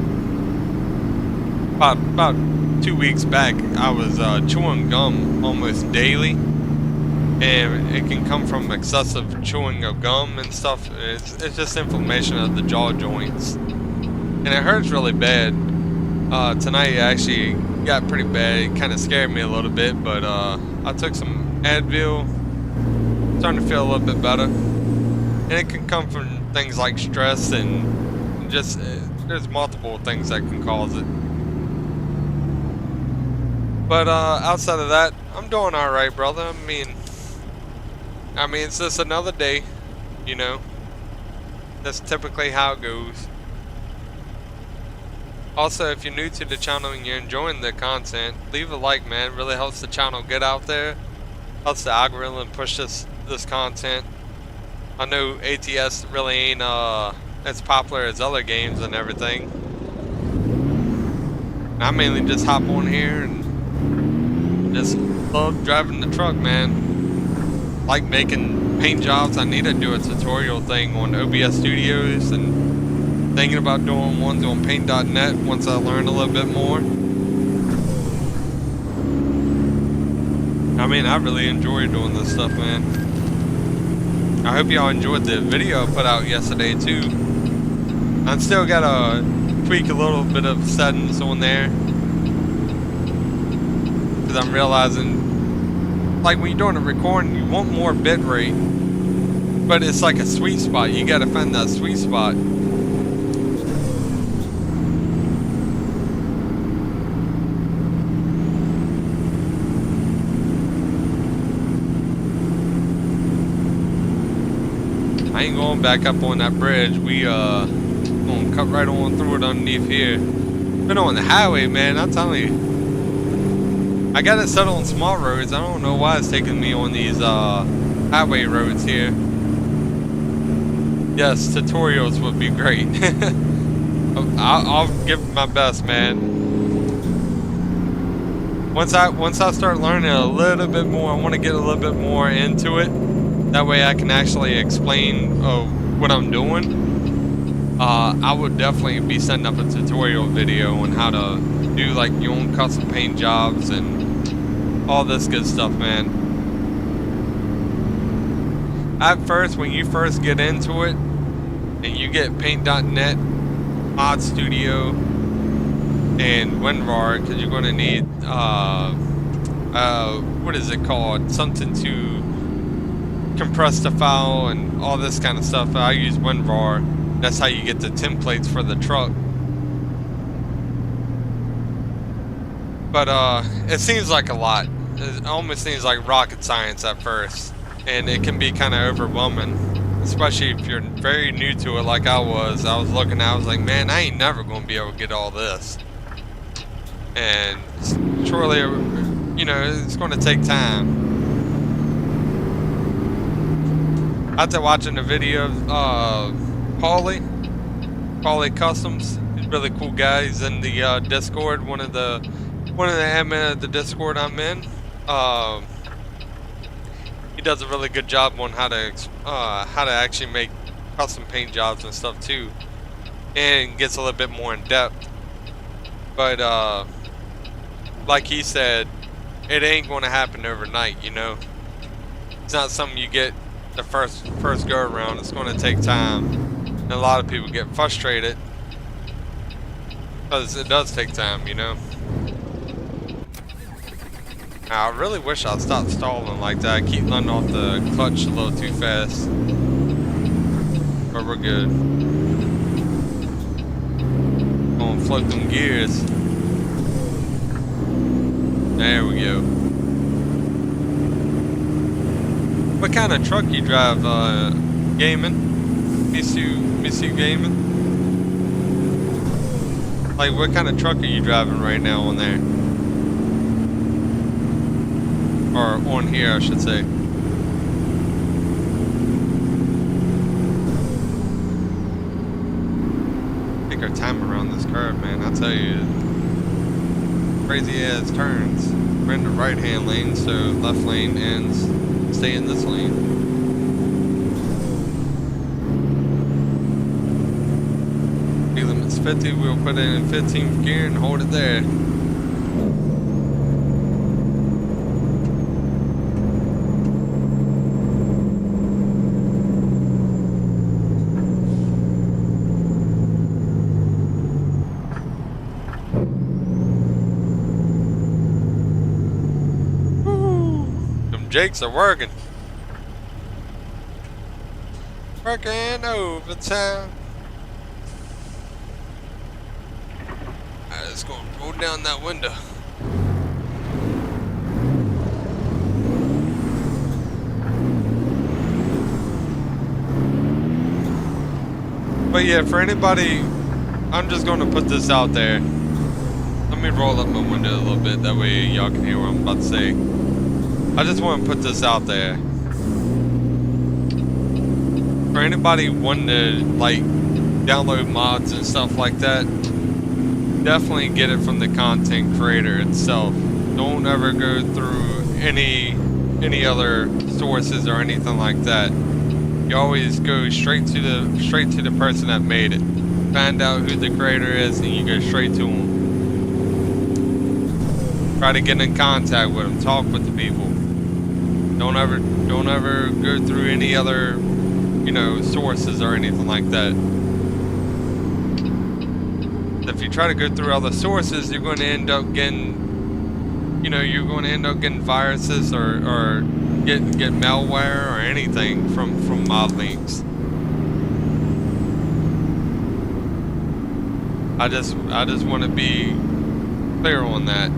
about 2 weeks back, I was chewing gum almost daily, and it can come from excessive chewing of gum and stuff. It's just inflammation of the jaw joints, and it hurts really bad. Tonight it actually got pretty bad. It kind of scared me a little bit, but I took some Advil, starting to feel a little bit better, and it can come from things like stress and just there's multiple things that can cause it. But outside of that, I'm doing all right, brother. I mean, it's just another day, you know. That's typically how it goes. Also, if you're new to the channel and you're enjoying the content, leave a like, man. It really helps the channel get out there. Helps the algorithm push this content. I know ATS really ain't as popular as other games and everything. I mainly just hop on here and just love driving the truck, man. Like making paint jobs. I need to do a tutorial thing on OBS Studios, and thinking about doing ones on paint.net once I learn a little bit more. I mean, I really enjoy doing this stuff, man. I hope y'all enjoyed the video I put out yesterday too. I still gotta tweak a little bit of settings on there, because I'm realizing, like, when you're doing a recording, you want more bit rate, but it's like a sweet spot. You gotta find that sweet spot. I ain't going back up on that bridge. We gonna cut right on through it underneath here. Been on the highway, man. I'm telling you, I got it set on small roads. I don't know why it's taking me on these highway roads here. Yes, tutorials would be great. I'll give my best, man. Once I start learning a little bit more, I want to get a little bit more into it. That way I can actually explain what I'm doing. I would definitely be setting up a tutorial video on how to do like your own custom paint jobs and all this good stuff, man. At first, when you first get into it and you get paint.net, Mod Studio, and WinRAR, because you're going to need what is it called? Something to compress the file and all this kind of stuff. I use WinRAR. That's how you get the templates for the truck. But it seems like a lot. It almost seems like rocket science at first, and it can be kind of overwhelming, especially if you're very new to it like I was. I was looking, I was like, man, I ain't never going to be able to get all this. And surely, you know, it's going to take time. After watching the video of Paulie Customs, he's a really cool guy. He's in the Discord, one of the admin of the Discord I'm in. He does a really good job on how to actually make custom paint jobs and stuff too, and gets a little bit more in depth. But like he said, it ain't going to happen overnight. You know, it's not something you get the first go around. It's going to take time, and a lot of people get frustrated because it does take time, you know. I really wish I'd stop stalling like that. I keep letting off the clutch a little too fast, but we're good. gonna float them gears. There we go. What kind of truck you drive, gaming? Miss you gaming? Like, what kind of truck are you driving right now on there? Or on here, I should say. Take our time around this curve, man. I tell you, crazy ass turns. We're in the right hand lane, so left lane ends. Stay in this lane. Speed limit's 50. We'll put it in 15th gear and hold it there. Jakes are working. Working overtime. Alright, let's go roll down that window. But yeah, for anybody, I'm just gonna put this out there. Let me roll up my window a little bit, that way y'all can hear what I'm about to say. I just want to put this out there. For anybody wanting to, like, download mods and stuff like that, definitely get it from the content creator itself. Don't ever go through any other sources or anything like that. You always go straight to the person that made it. Find out who the creator is and you go straight to them. Try to get in contact with them, talk with the people. Don't ever go through any other, you know, sources or anything like that. If you try to go through other sources, you're going to end up getting, you know, viruses or get malware or anything from mod links. I just want to be clear on that.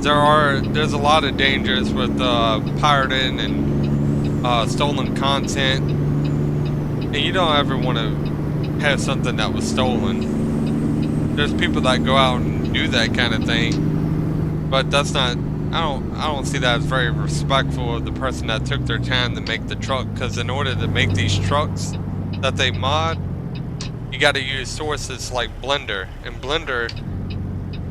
There's a lot of dangers with pirating and stolen content, and you don't ever want to have something that was stolen. There's people that go out and do that kind of thing, but that's not. I don't see that as very respectful of the person that took their time to make the truck. Because in order to make these trucks that they mod, you got to use sources like Blender, and Blender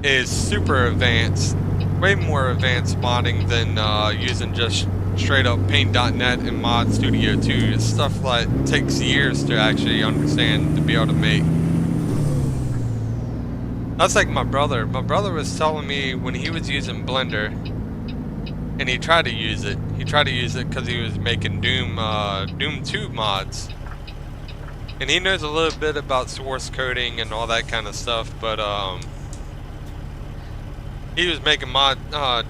is super advanced. Way more advanced modding than using just straight up paint.net and Mod Studio 2. It's stuff that takes years to actually understand to be able to make. That's like my brother. My brother was telling me when he was using Blender, and he tried to use it. He tried to use it because he was making Doom 2 mods. And he knows a little bit about source coding and all that kind of stuff, but he was making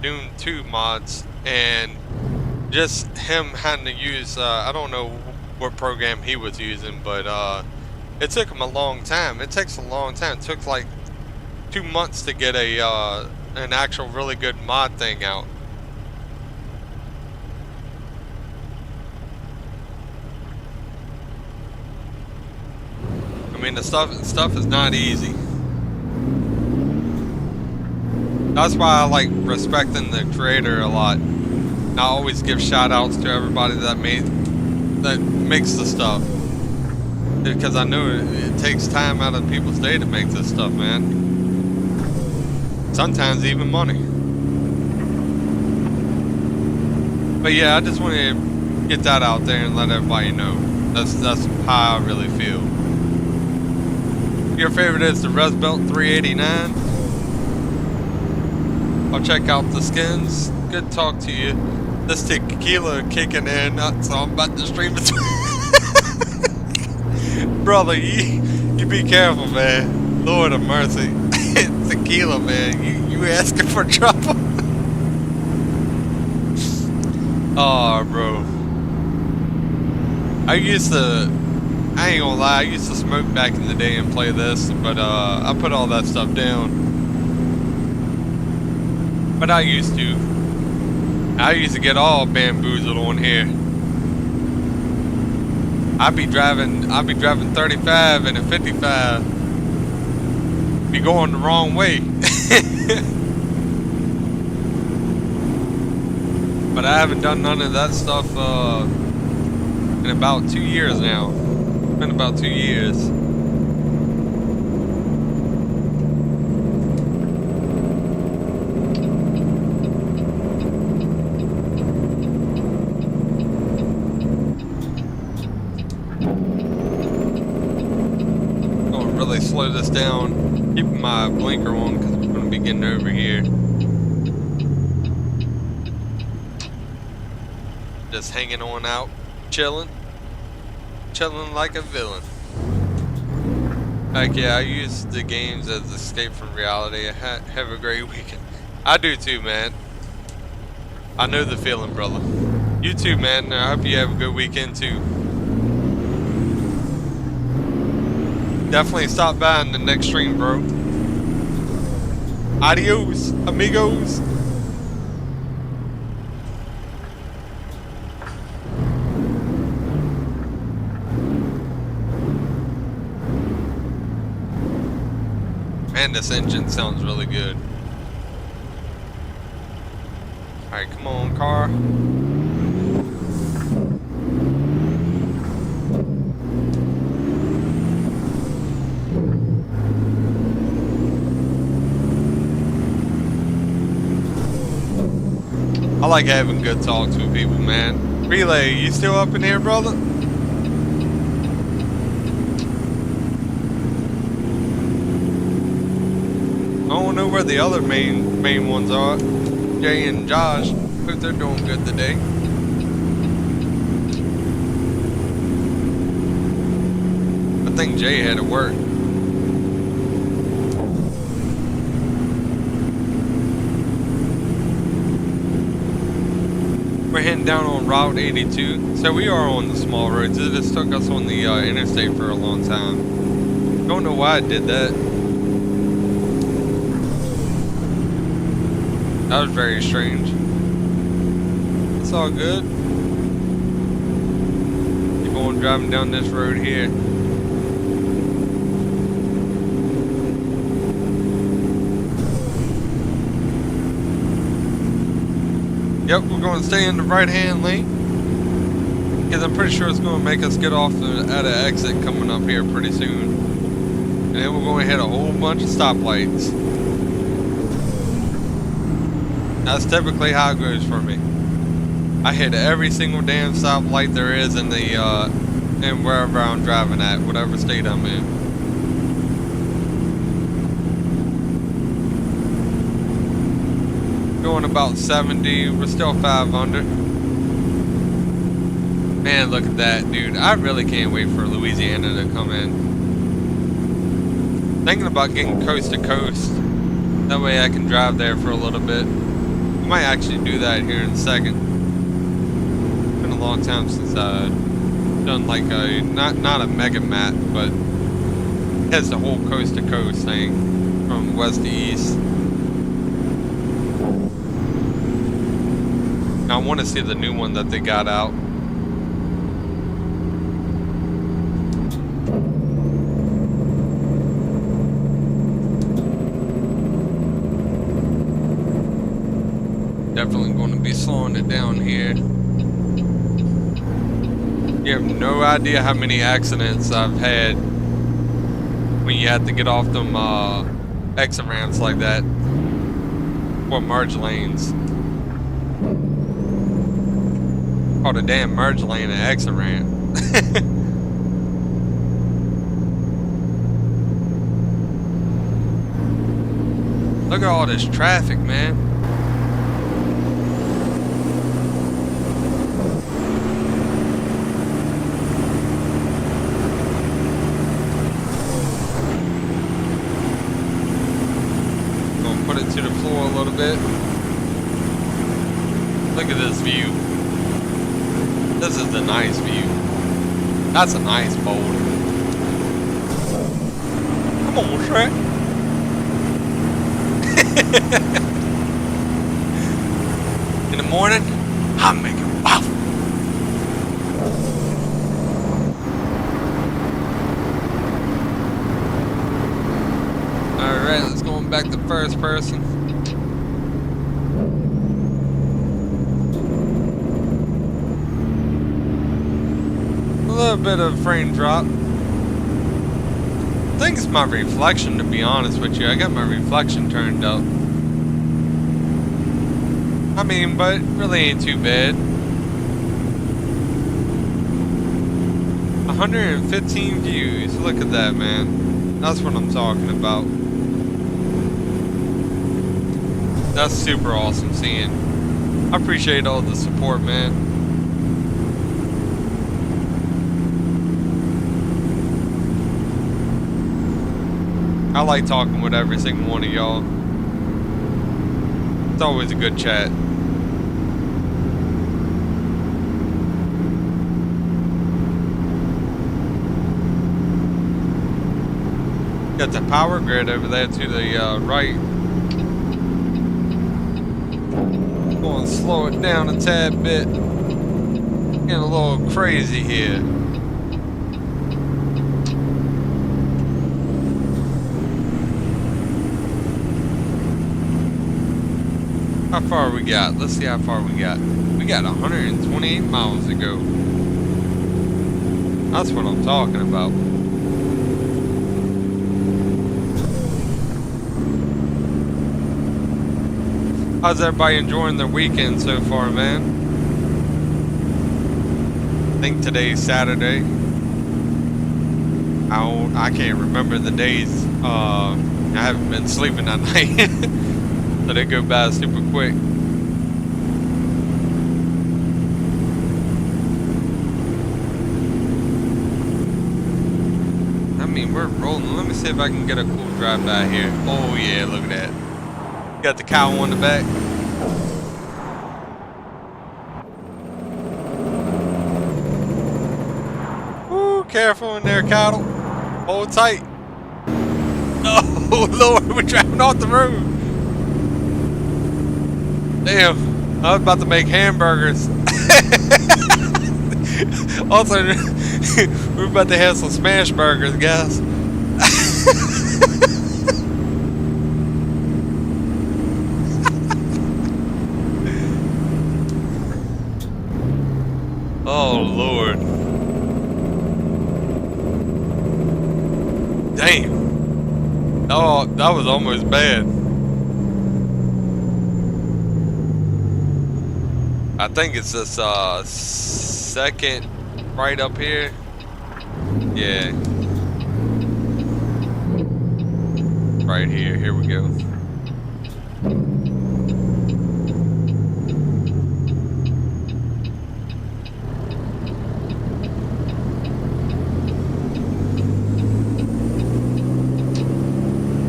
Doom 2 mods, and just him having to use, I don't know what program he was using, but it took him a long time. It takes a long time. It took like 2 months to get an actual really good mod thing out. I mean, the stuff is not easy. That's why I like respecting the creator a lot. I always give shout outs to everybody that makes the stuff, because I know it takes time out of people's day to make this stuff, man. Sometimes even money. But yeah, I just want to get that out there and let everybody know. That's how I really feel. Your favorite is the Peterbilt 389. I'll check out the skins. Good talk to you. This tequila kicking in, so I'm about to stream it. Brother, you be careful, man. Lord of mercy. Tequila, man. You asking for trouble? Oh, bro. I used to I ain't gonna lie, I used to smoke back in the day and play this, but I put all that stuff down. But I used to get all bamboozled on here. I'd be driving 35 and a 55. Be going the wrong way. But I haven't done none of that stuff in about 2 years now. It's been about 2 years. Gonna really slow this down. Keeping my blinker on because we're gonna be getting over here. Just hanging on out, chilling like a villain. Heck yeah, I use the games as escape from reality. Have a great weekend. I do too, man. I know the feeling, brother. You too, man. I hope you have a good weekend too. Definitely stop by in the next stream, bro. Adios, amigos. Man, this engine sounds really good. Alright, come on, car. I like having good talks with people, man. Relay, you still up in here, brother? I don't know where the other main ones are. Jay and Josh. Hope they're doing good today. I think Jay had to work. We're heading down on Route 82. So we are on the small roads. It just took us on the interstate for a long time. Don't know why I did that. That was very strange. It's all good. Keep on driving down this road here. Yep, we're going to stay in the right-hand lane. Because I'm pretty sure it's going to make us get off at an exit coming up here pretty soon. And then we're going to hit a whole bunch of stoplights. That's typically how it goes for me. I hit every single damn stoplight there is in the in wherever I'm driving at, whatever state I'm in. Going about 70, we're still 5 under. Man, look at that, dude. I really can't wait for Louisiana to come in. Thinking about getting coast to coast. That way I can drive there for a little bit. Might actually do that here in a second. It's been a long time since I've done like a not a mega map, but it has the whole coast to coast thing from west to east. I want to see the new one that they got out. Definitely going to be slowing it down here. You have no idea how many accidents I've had when you have to get off them exit ramps like that, or merge lanes. Called a damn merge lane and exit ramp. Look at all this traffic, man. Put it to the floor a little bit. Look at this view. This is the nice view. That's a nice bold. Come on, Shrek. In the morning, I'm making waffles. Alright, let's go back to first person. A little bit of frame drop. I think it's my reflection, to be honest with you. I got my reflection turned up. I mean, but really ain't too bad. 115 views. Look at that, man. That's what I'm talking about. That's super awesome seeing. I appreciate all the support, man. I like talking with every single one of y'all. It's always a good chat. Got the power grid over there to the right. Going to slow it down a tad bit. Getting a little crazy here. How far we got? Let's see how far we got. We got 128 miles to go. That's what I'm talking about. How's everybody enjoying their weekend so far, man? I think today's Saturday. I can't remember the days. I haven't been sleeping that night. So they go by super quick. I mean, we're rolling. Let me see if I can get a cool drive by here. Oh yeah, look at that. Got the cow on the back. Woo, careful in there, cattle. Hold tight. Oh Lord, we're driving off the road. Damn, I was about to make hamburgers. Also, we're about to have some smash burgers, guys. Oh Lord. Damn. Oh, that was almost bad. I think it's this second right up here. Yeah. Right here. Here we go.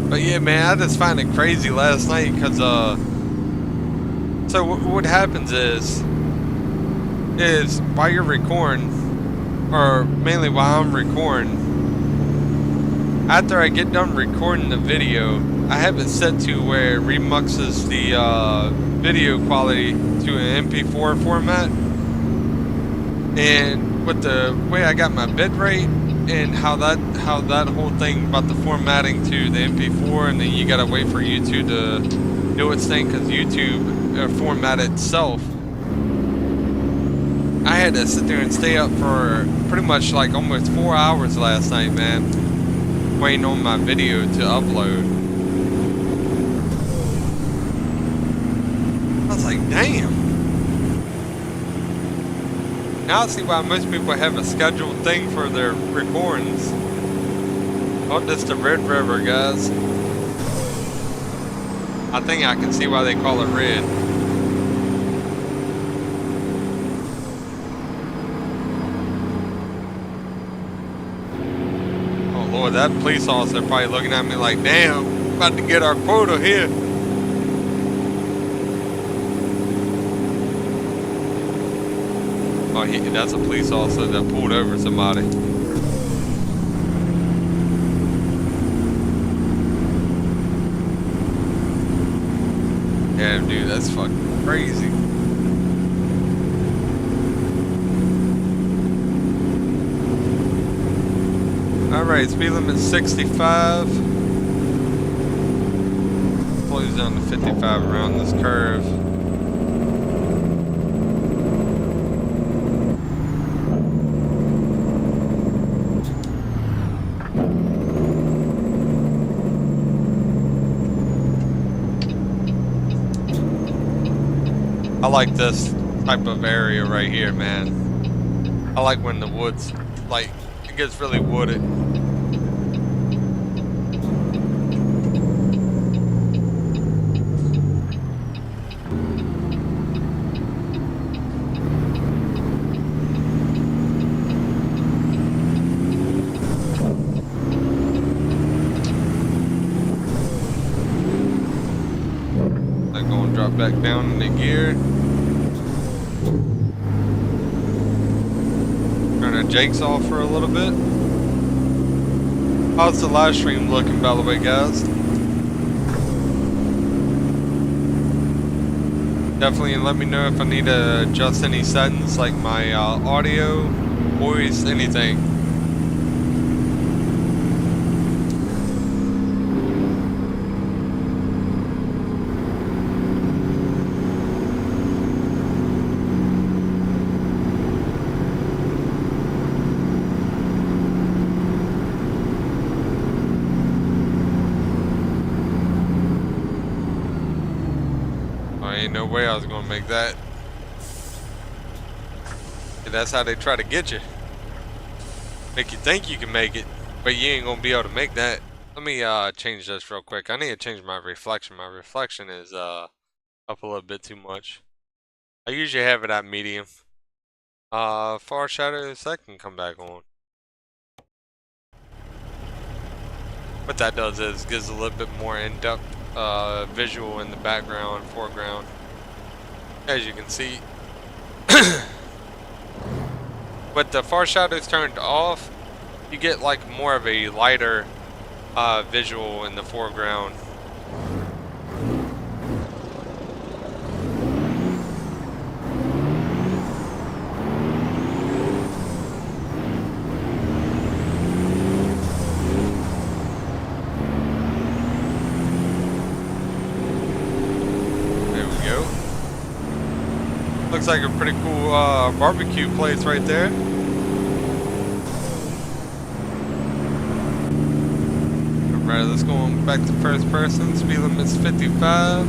But yeah, man, I just found it crazy last night because so what happens is while you're recording, or mainly while I'm recording, after I get done recording the video, I have it set to where it remuxes the video quality to an MP4 format. And with the way I got my bit rate and how that whole thing about the formatting to the MP4, and then you gotta wait for YouTube to do its thing because YouTube format itself. I had to sit there and stay up for pretty much like almost 4 hours last night, man, waiting on my video to upload. I was like, damn. Now I see why most people have a scheduled thing for their recordings. Oh, this the Red River, guys. I think I can see why they call it red. Oh Lord, that police officer probably looking at me like, damn, about to get our quota here. Oh, that's a police officer that pulled over somebody. Yeah, dude, that's fucking crazy. Alright, speed limit 65. Slows down to 55 around this curve. I like this type of area right here, man. I like when the woods, like, it gets really wooded. I'm gonna drop back down in the gear. Turn our jakes off for a little bit. How's the live stream looking, by the way, guys? Definitely let me know if I need to adjust any settings, like my audio, voice, anything. Ain't no way I was gonna make that. And that's how they try to get you. Make you think you can make it, but you ain't gonna be able to make that. Let me change this real quick. I need to change my reflection. My reflection is up a little bit too much. I usually have it at medium. Far shadows, that can come back on. What that does is gives a little bit more in-depth visual in the background and foreground, as you can see. With the far shadows turned off, you get like more of a lighter visual in the foreground. Looks like a pretty cool barbecue place right there. Alright, let's go on back to first person. Speed limit's 55.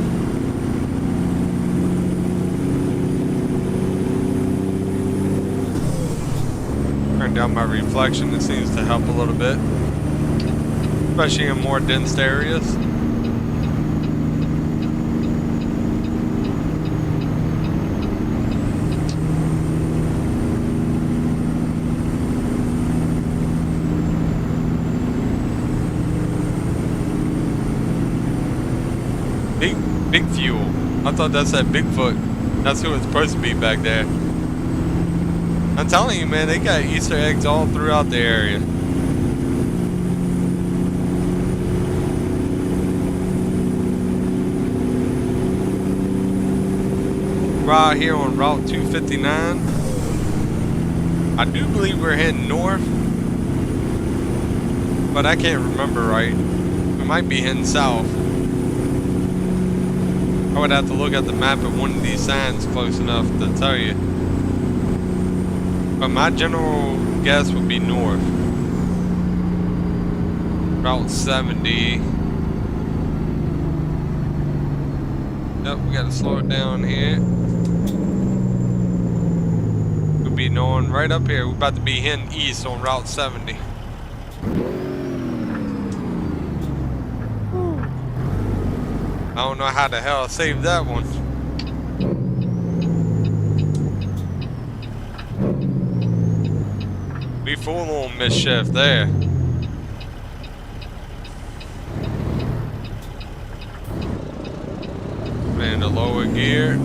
Turn down my reflection. It seems to help a little bit, especially in more dense areas. Big fuel. I thought that said Bigfoot. That's who it's supposed to be back there. I'm telling you, man, they got Easter eggs all throughout the area. Right here on Route 259. I do believe we're heading north, but I can't remember right. We might be heading south. I would have to look at the map at one of these signs close enough to tell you. But my general guess would be north. Route 70. Yep, we gotta slow it down here. We'll be going right up here. We're about to be heading east on Route 70. I don't know how the hell I saved that one. We full on mischief there. And the lower gear.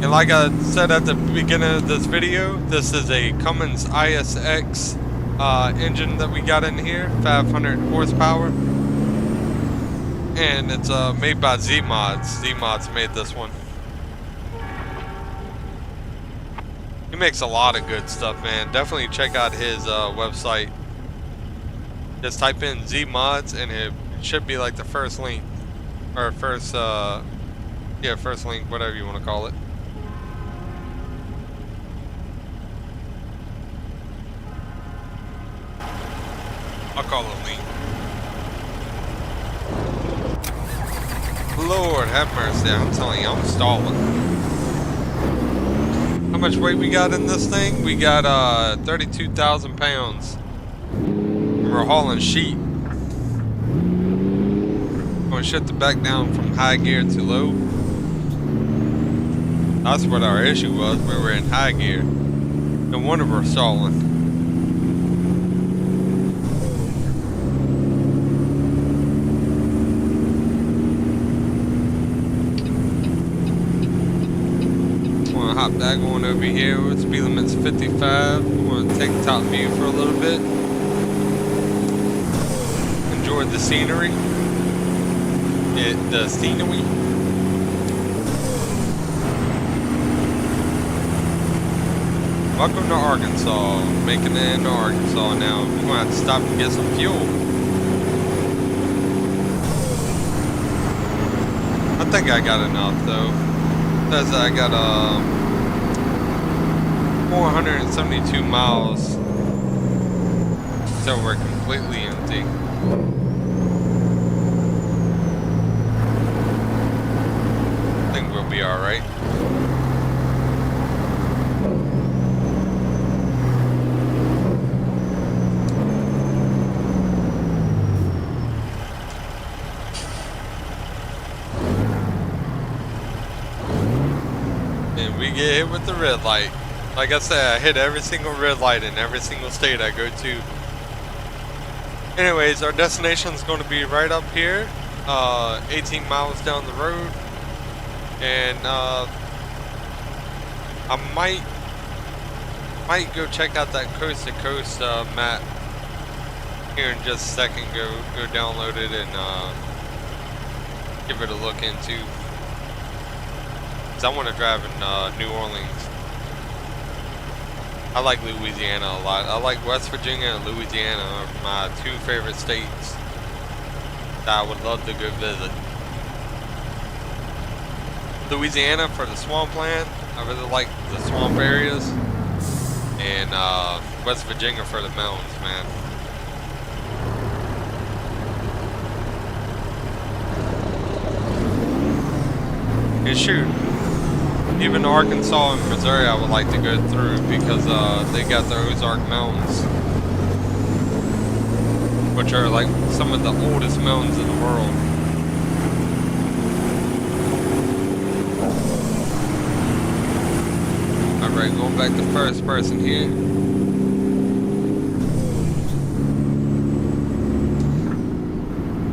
And like I said at the beginning of this video, this is a Cummins ISX engine that we got in here, 500 horsepower. And it's made by Z-Mods. Z-Mods made this one. He makes a lot of good stuff, man. Definitely check out his website. Just type in Z-Mods and it should be like the first link. Or first, yeah, first link, whatever you want to call it. I'll call it link. Lord have mercy, I'm telling you, I'm stalling. How much weight we got in this thing? We got 32,000 pounds. And we're hauling sheet. I'm gonna shift it back down from high gear to low. That's what our issue was. We were in high gear. No wonder we're stalling. Hop back on over here. Speed limit's 55. We're going to take the top view for a little bit. Enjoy the scenery. The scenery. Welcome to Arkansas. Making it into Arkansas now. We're going to have to stop and get some fuel. I think I got enough though. Says I got 472 miles until we're completely empty. I think we'll be alright. And we get hit with the red light. Like I said, I hit every single red light in every single state I go to. Anyways, our destination is going to be right up here, 18 miles down the road. And I might go check out that coast to coast map here in just a second. Go download it and give it a look into. 'Cause I want to drive in New Orleans. I like Louisiana a lot. I like West Virginia and Louisiana are my two favorite states that I would love to go visit. Louisiana for the swampland. I really like the swamp areas. And West Virginia for the mountains, man. And shoot. Even Arkansas and Missouri I would like to go through because they got the Ozark Mountains, which are like some of the oldest mountains in the world. Alright, going back to first person here.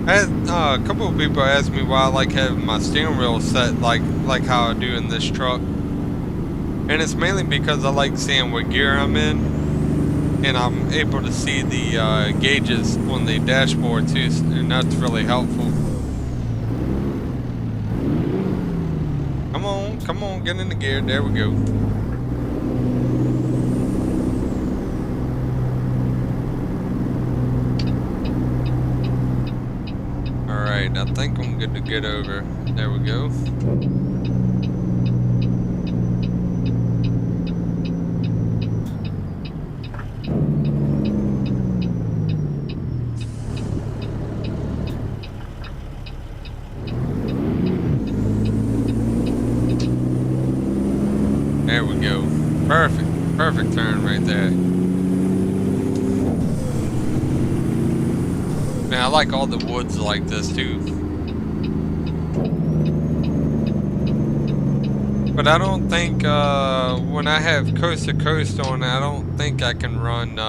I had a couple of people ask me why I like having my steering wheel set like how I do in this truck. And it's mainly because I like seeing what gear I'm in. And I'm able to see the gauges on the dashboard too, and that's really helpful. Come on, get in the gear. There we go. Alright, I think I'm good to get over. There we go. There we go. Perfect turn right there. Man, I like all the woods like this too. But I don't think when I have coast to coast on, I don't think I can run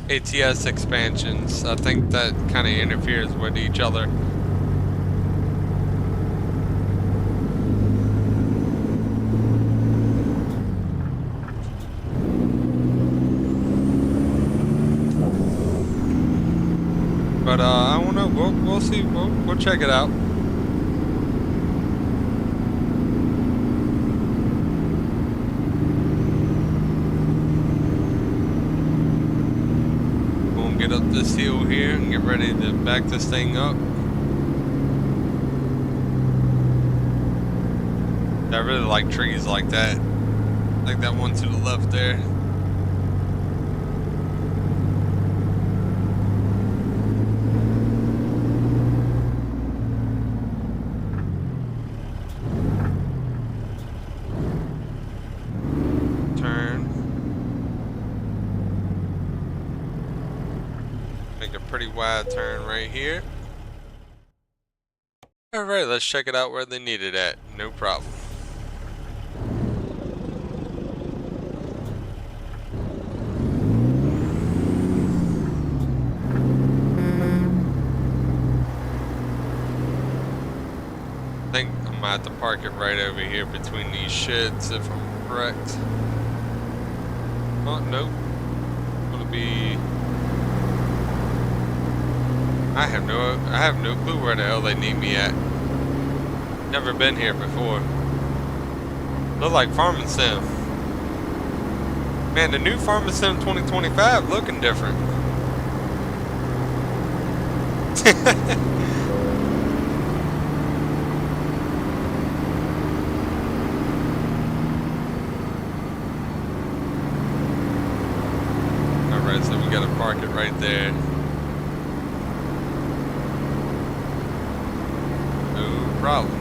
ATS expansions. I think that kind of interferes with each other. I don't know. We'll see. We'll check it out. We'll get up this hill here and get ready to back this thing up. I really like trees like that. Like that one to the left there. Turn. Make a pretty wide turn right here. Alright, let's check it out where they need it at. No problem. I think I'm gonna have to park it right over here between these sheds if I'm correct. Oh, nope. Gonna be... I have no clue where the hell they need me at. Never been here before. Look like Farming Sim. Man, the new Farming Sim 2025 looking different. Alright, so we gotta park it right there. No problem.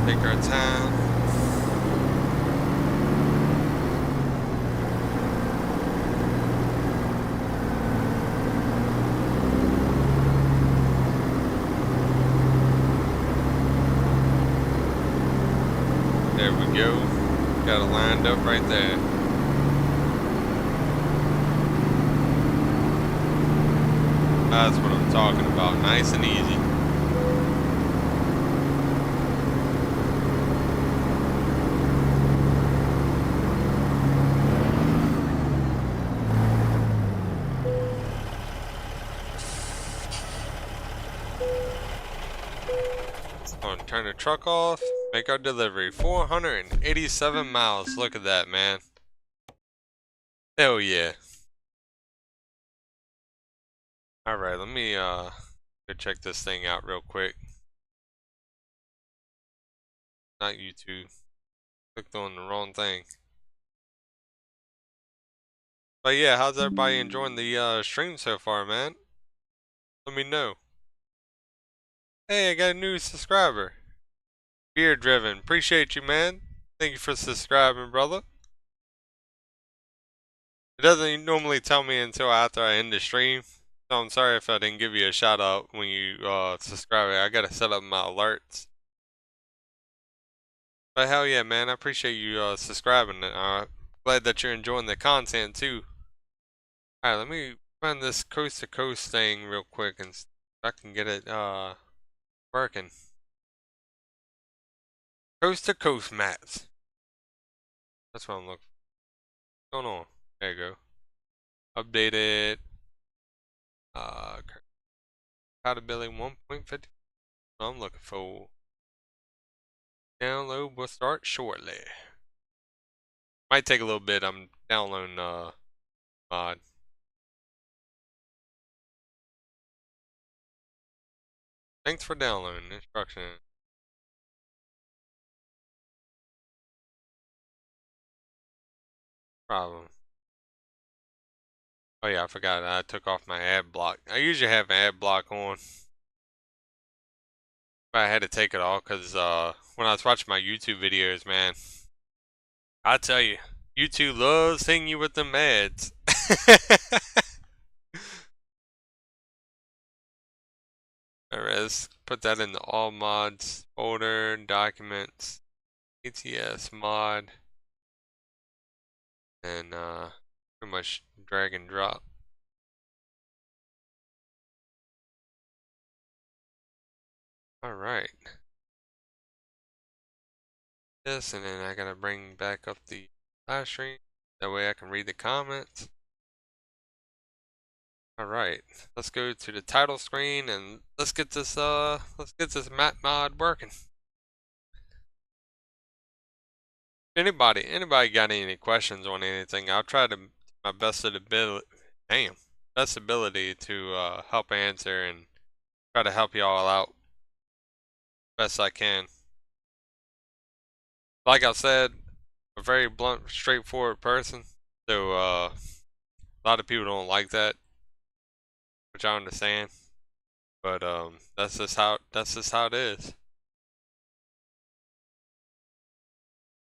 Take our time. There we go. Got it lined up right there. That's what I'm talking about. Nice and easy. On, turn the truck off, make our delivery. 487 miles. Look at that, man. Hell yeah. Alright, let me go check this thing out real quick. Not YouTube. Clicked on the wrong thing. But yeah, how's everybody enjoying the stream so far, man? Let me know. Hey, I got a new subscriber. Beer Driven. Appreciate you, man. Thank you for subscribing, brother. It doesn't normally tell me until after I end the stream. So I'm sorry if I didn't give you a shout out when you subscribe. I gotta set up my alerts. But hell yeah, man. I appreciate you subscribing. Glad that you're enjoying the content too. Alright, let me run this coast to coast thing real quick and see if I can get it working. Coast to coast maps. That's what I'm looking for. What's going on? There you go. Updated. Compatibility 1.50. I'm looking for. Download will start shortly. Might take a little bit. I'm downloading mod. Thanks for downloading. Instruction. Problem. Oh yeah, I forgot. I took off my ad block. I usually have ad block on. But I had to take it off because when I was watching my YouTube videos, man, I tell you, YouTube loves hitting you with them ads. Alright, let's put that in the all mods folder, documents, ATS mod, and pretty much drag and drop. Alright. This, and then I gotta bring back up the live stream. That way I can read the comments. Alright, let's go to the title screen and let's get this map mod working. Anybody got any questions on anything? I'll try to my best ability to help answer and try to help y'all out best I can. Like I said, a very blunt, straightforward person. So a lot of people don't like that, which I understand. But that's just how it is.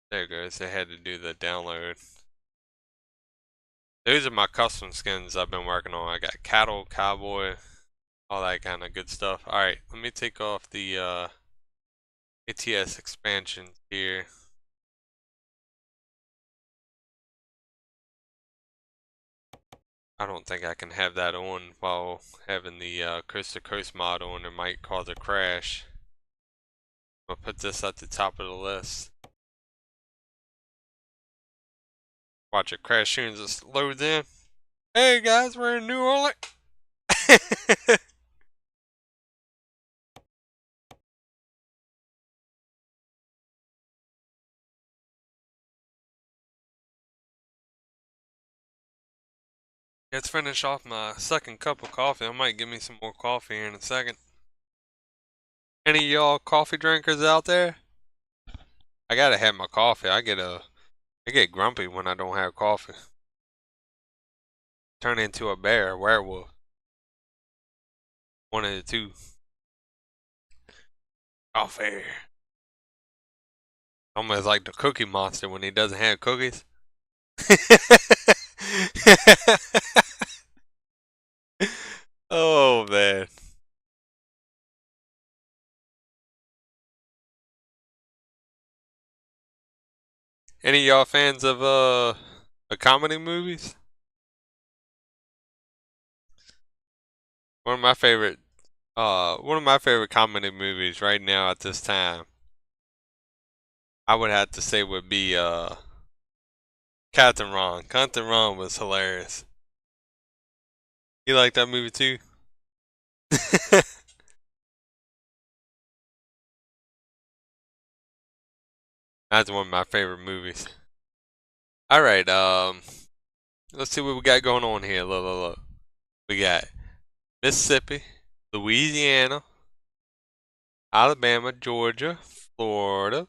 There it goes. They had to do the download. Those are my custom skins I've been working on. I got cattle, cowboy, all that kind of good stuff. Alright, let me take off the ATS expansions here. I don't think I can have that on while having the coast to coast mod on. It might cause a crash. I'll put this at the top of the list. Watch it crash soon as it loads in. Hey guys, we're in New Orleans. Let's finish off my second cup of coffee. I might get me some more coffee here in a second. Any of y'all coffee drinkers out there? I gotta have my coffee. I get grumpy when I don't have coffee. Turn into a bear, a werewolf. One of the two. Coffee. Almost like the Cookie Monster when he doesn't have cookies. Oh man. Any of y'all fans of comedy movies? One of my favorite comedy movies right now at this time, I would have to say would be Captain Ron. Captain Ron was hilarious. You like that movie too? That's one of my favorite movies. Alright, let's see what we got going on here. Look. We got Mississippi, Louisiana, Alabama, Georgia, Florida,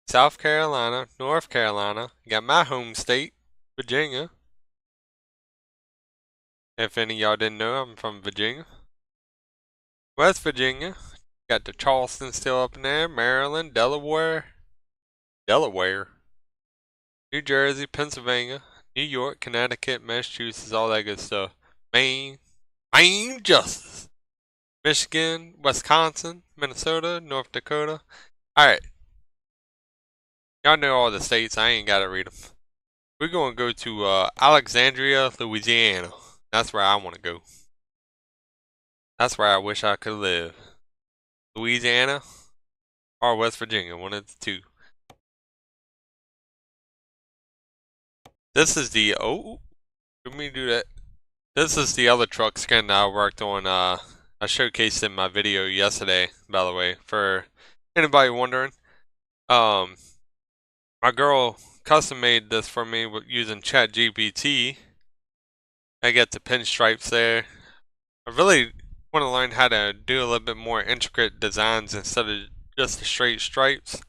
South Carolina, North Carolina. Got my home state, Virginia. If any of y'all didn't know, I'm from Virginia. West Virginia. Got the Charleston still up in there. Maryland, Delaware, New Jersey, Pennsylvania, New York, Connecticut, Massachusetts, all that good stuff. Maine, Justice. Michigan, Wisconsin, Minnesota, North Dakota. Alright. Y'all know all the states. I ain't gotta read them. We're gonna go to Alexandria, Louisiana. That's where I wanna go. That's where I wish I could live. Louisiana or West Virginia, one of the two. This is the let me do that. This is the other truck skin that I worked on. I showcased in my video yesterday, by the way, for anybody wondering. My girl custom made this for me using ChatGPT. I get the pinstripes there. I really want to learn how to do a little bit more intricate designs instead of just the straight stripes.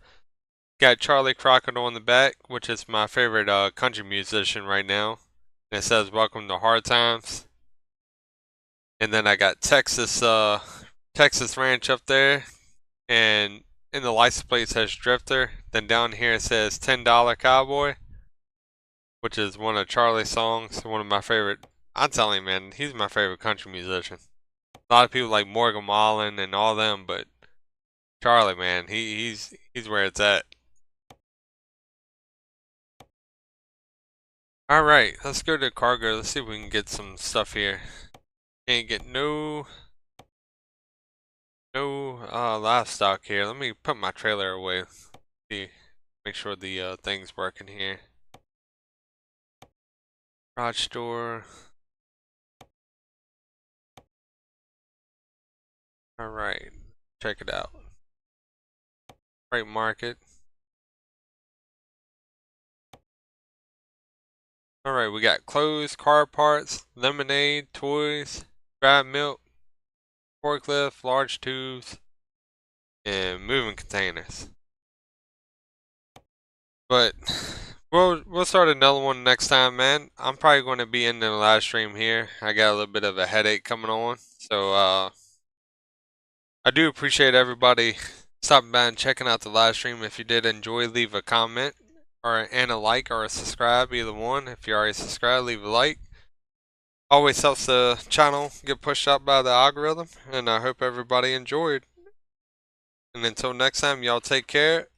Got Charlie Crockett on the back, which is my favorite country musician right now. And it says "Welcome to Hard Times." And then I got Texas Ranch up there, and in the license plate says Drifter. Then down here it says $10 Cowboy, which is one of Charlie's songs. One of my favorite. I'm telling you, man, he's my favorite country musician. A lot of people like Morgan Wallen and all them, but Charlie, man, he's where it's at. Alright, let's go to cargo. Let's see if we can get some stuff here. Can't get no No livestock here. Let me put my trailer away. See, make sure the thing's working here. Garage door. Alright, check it out. Right market. Alright, we got clothes, car parts, lemonade, toys, dry milk, forklift, large tubes, and moving containers. But we'll start another one next time, man. I'm probably going to be ending the live stream here. I got a little bit of a headache coming on, so I do appreciate everybody stopping by and checking out the live stream. If you did enjoy, leave a comment and a like or a subscribe, either one. If you already subscribed, leave a like. Always helps the channel get pushed up by the algorithm, and I hope everybody enjoyed. And until next time, y'all take care.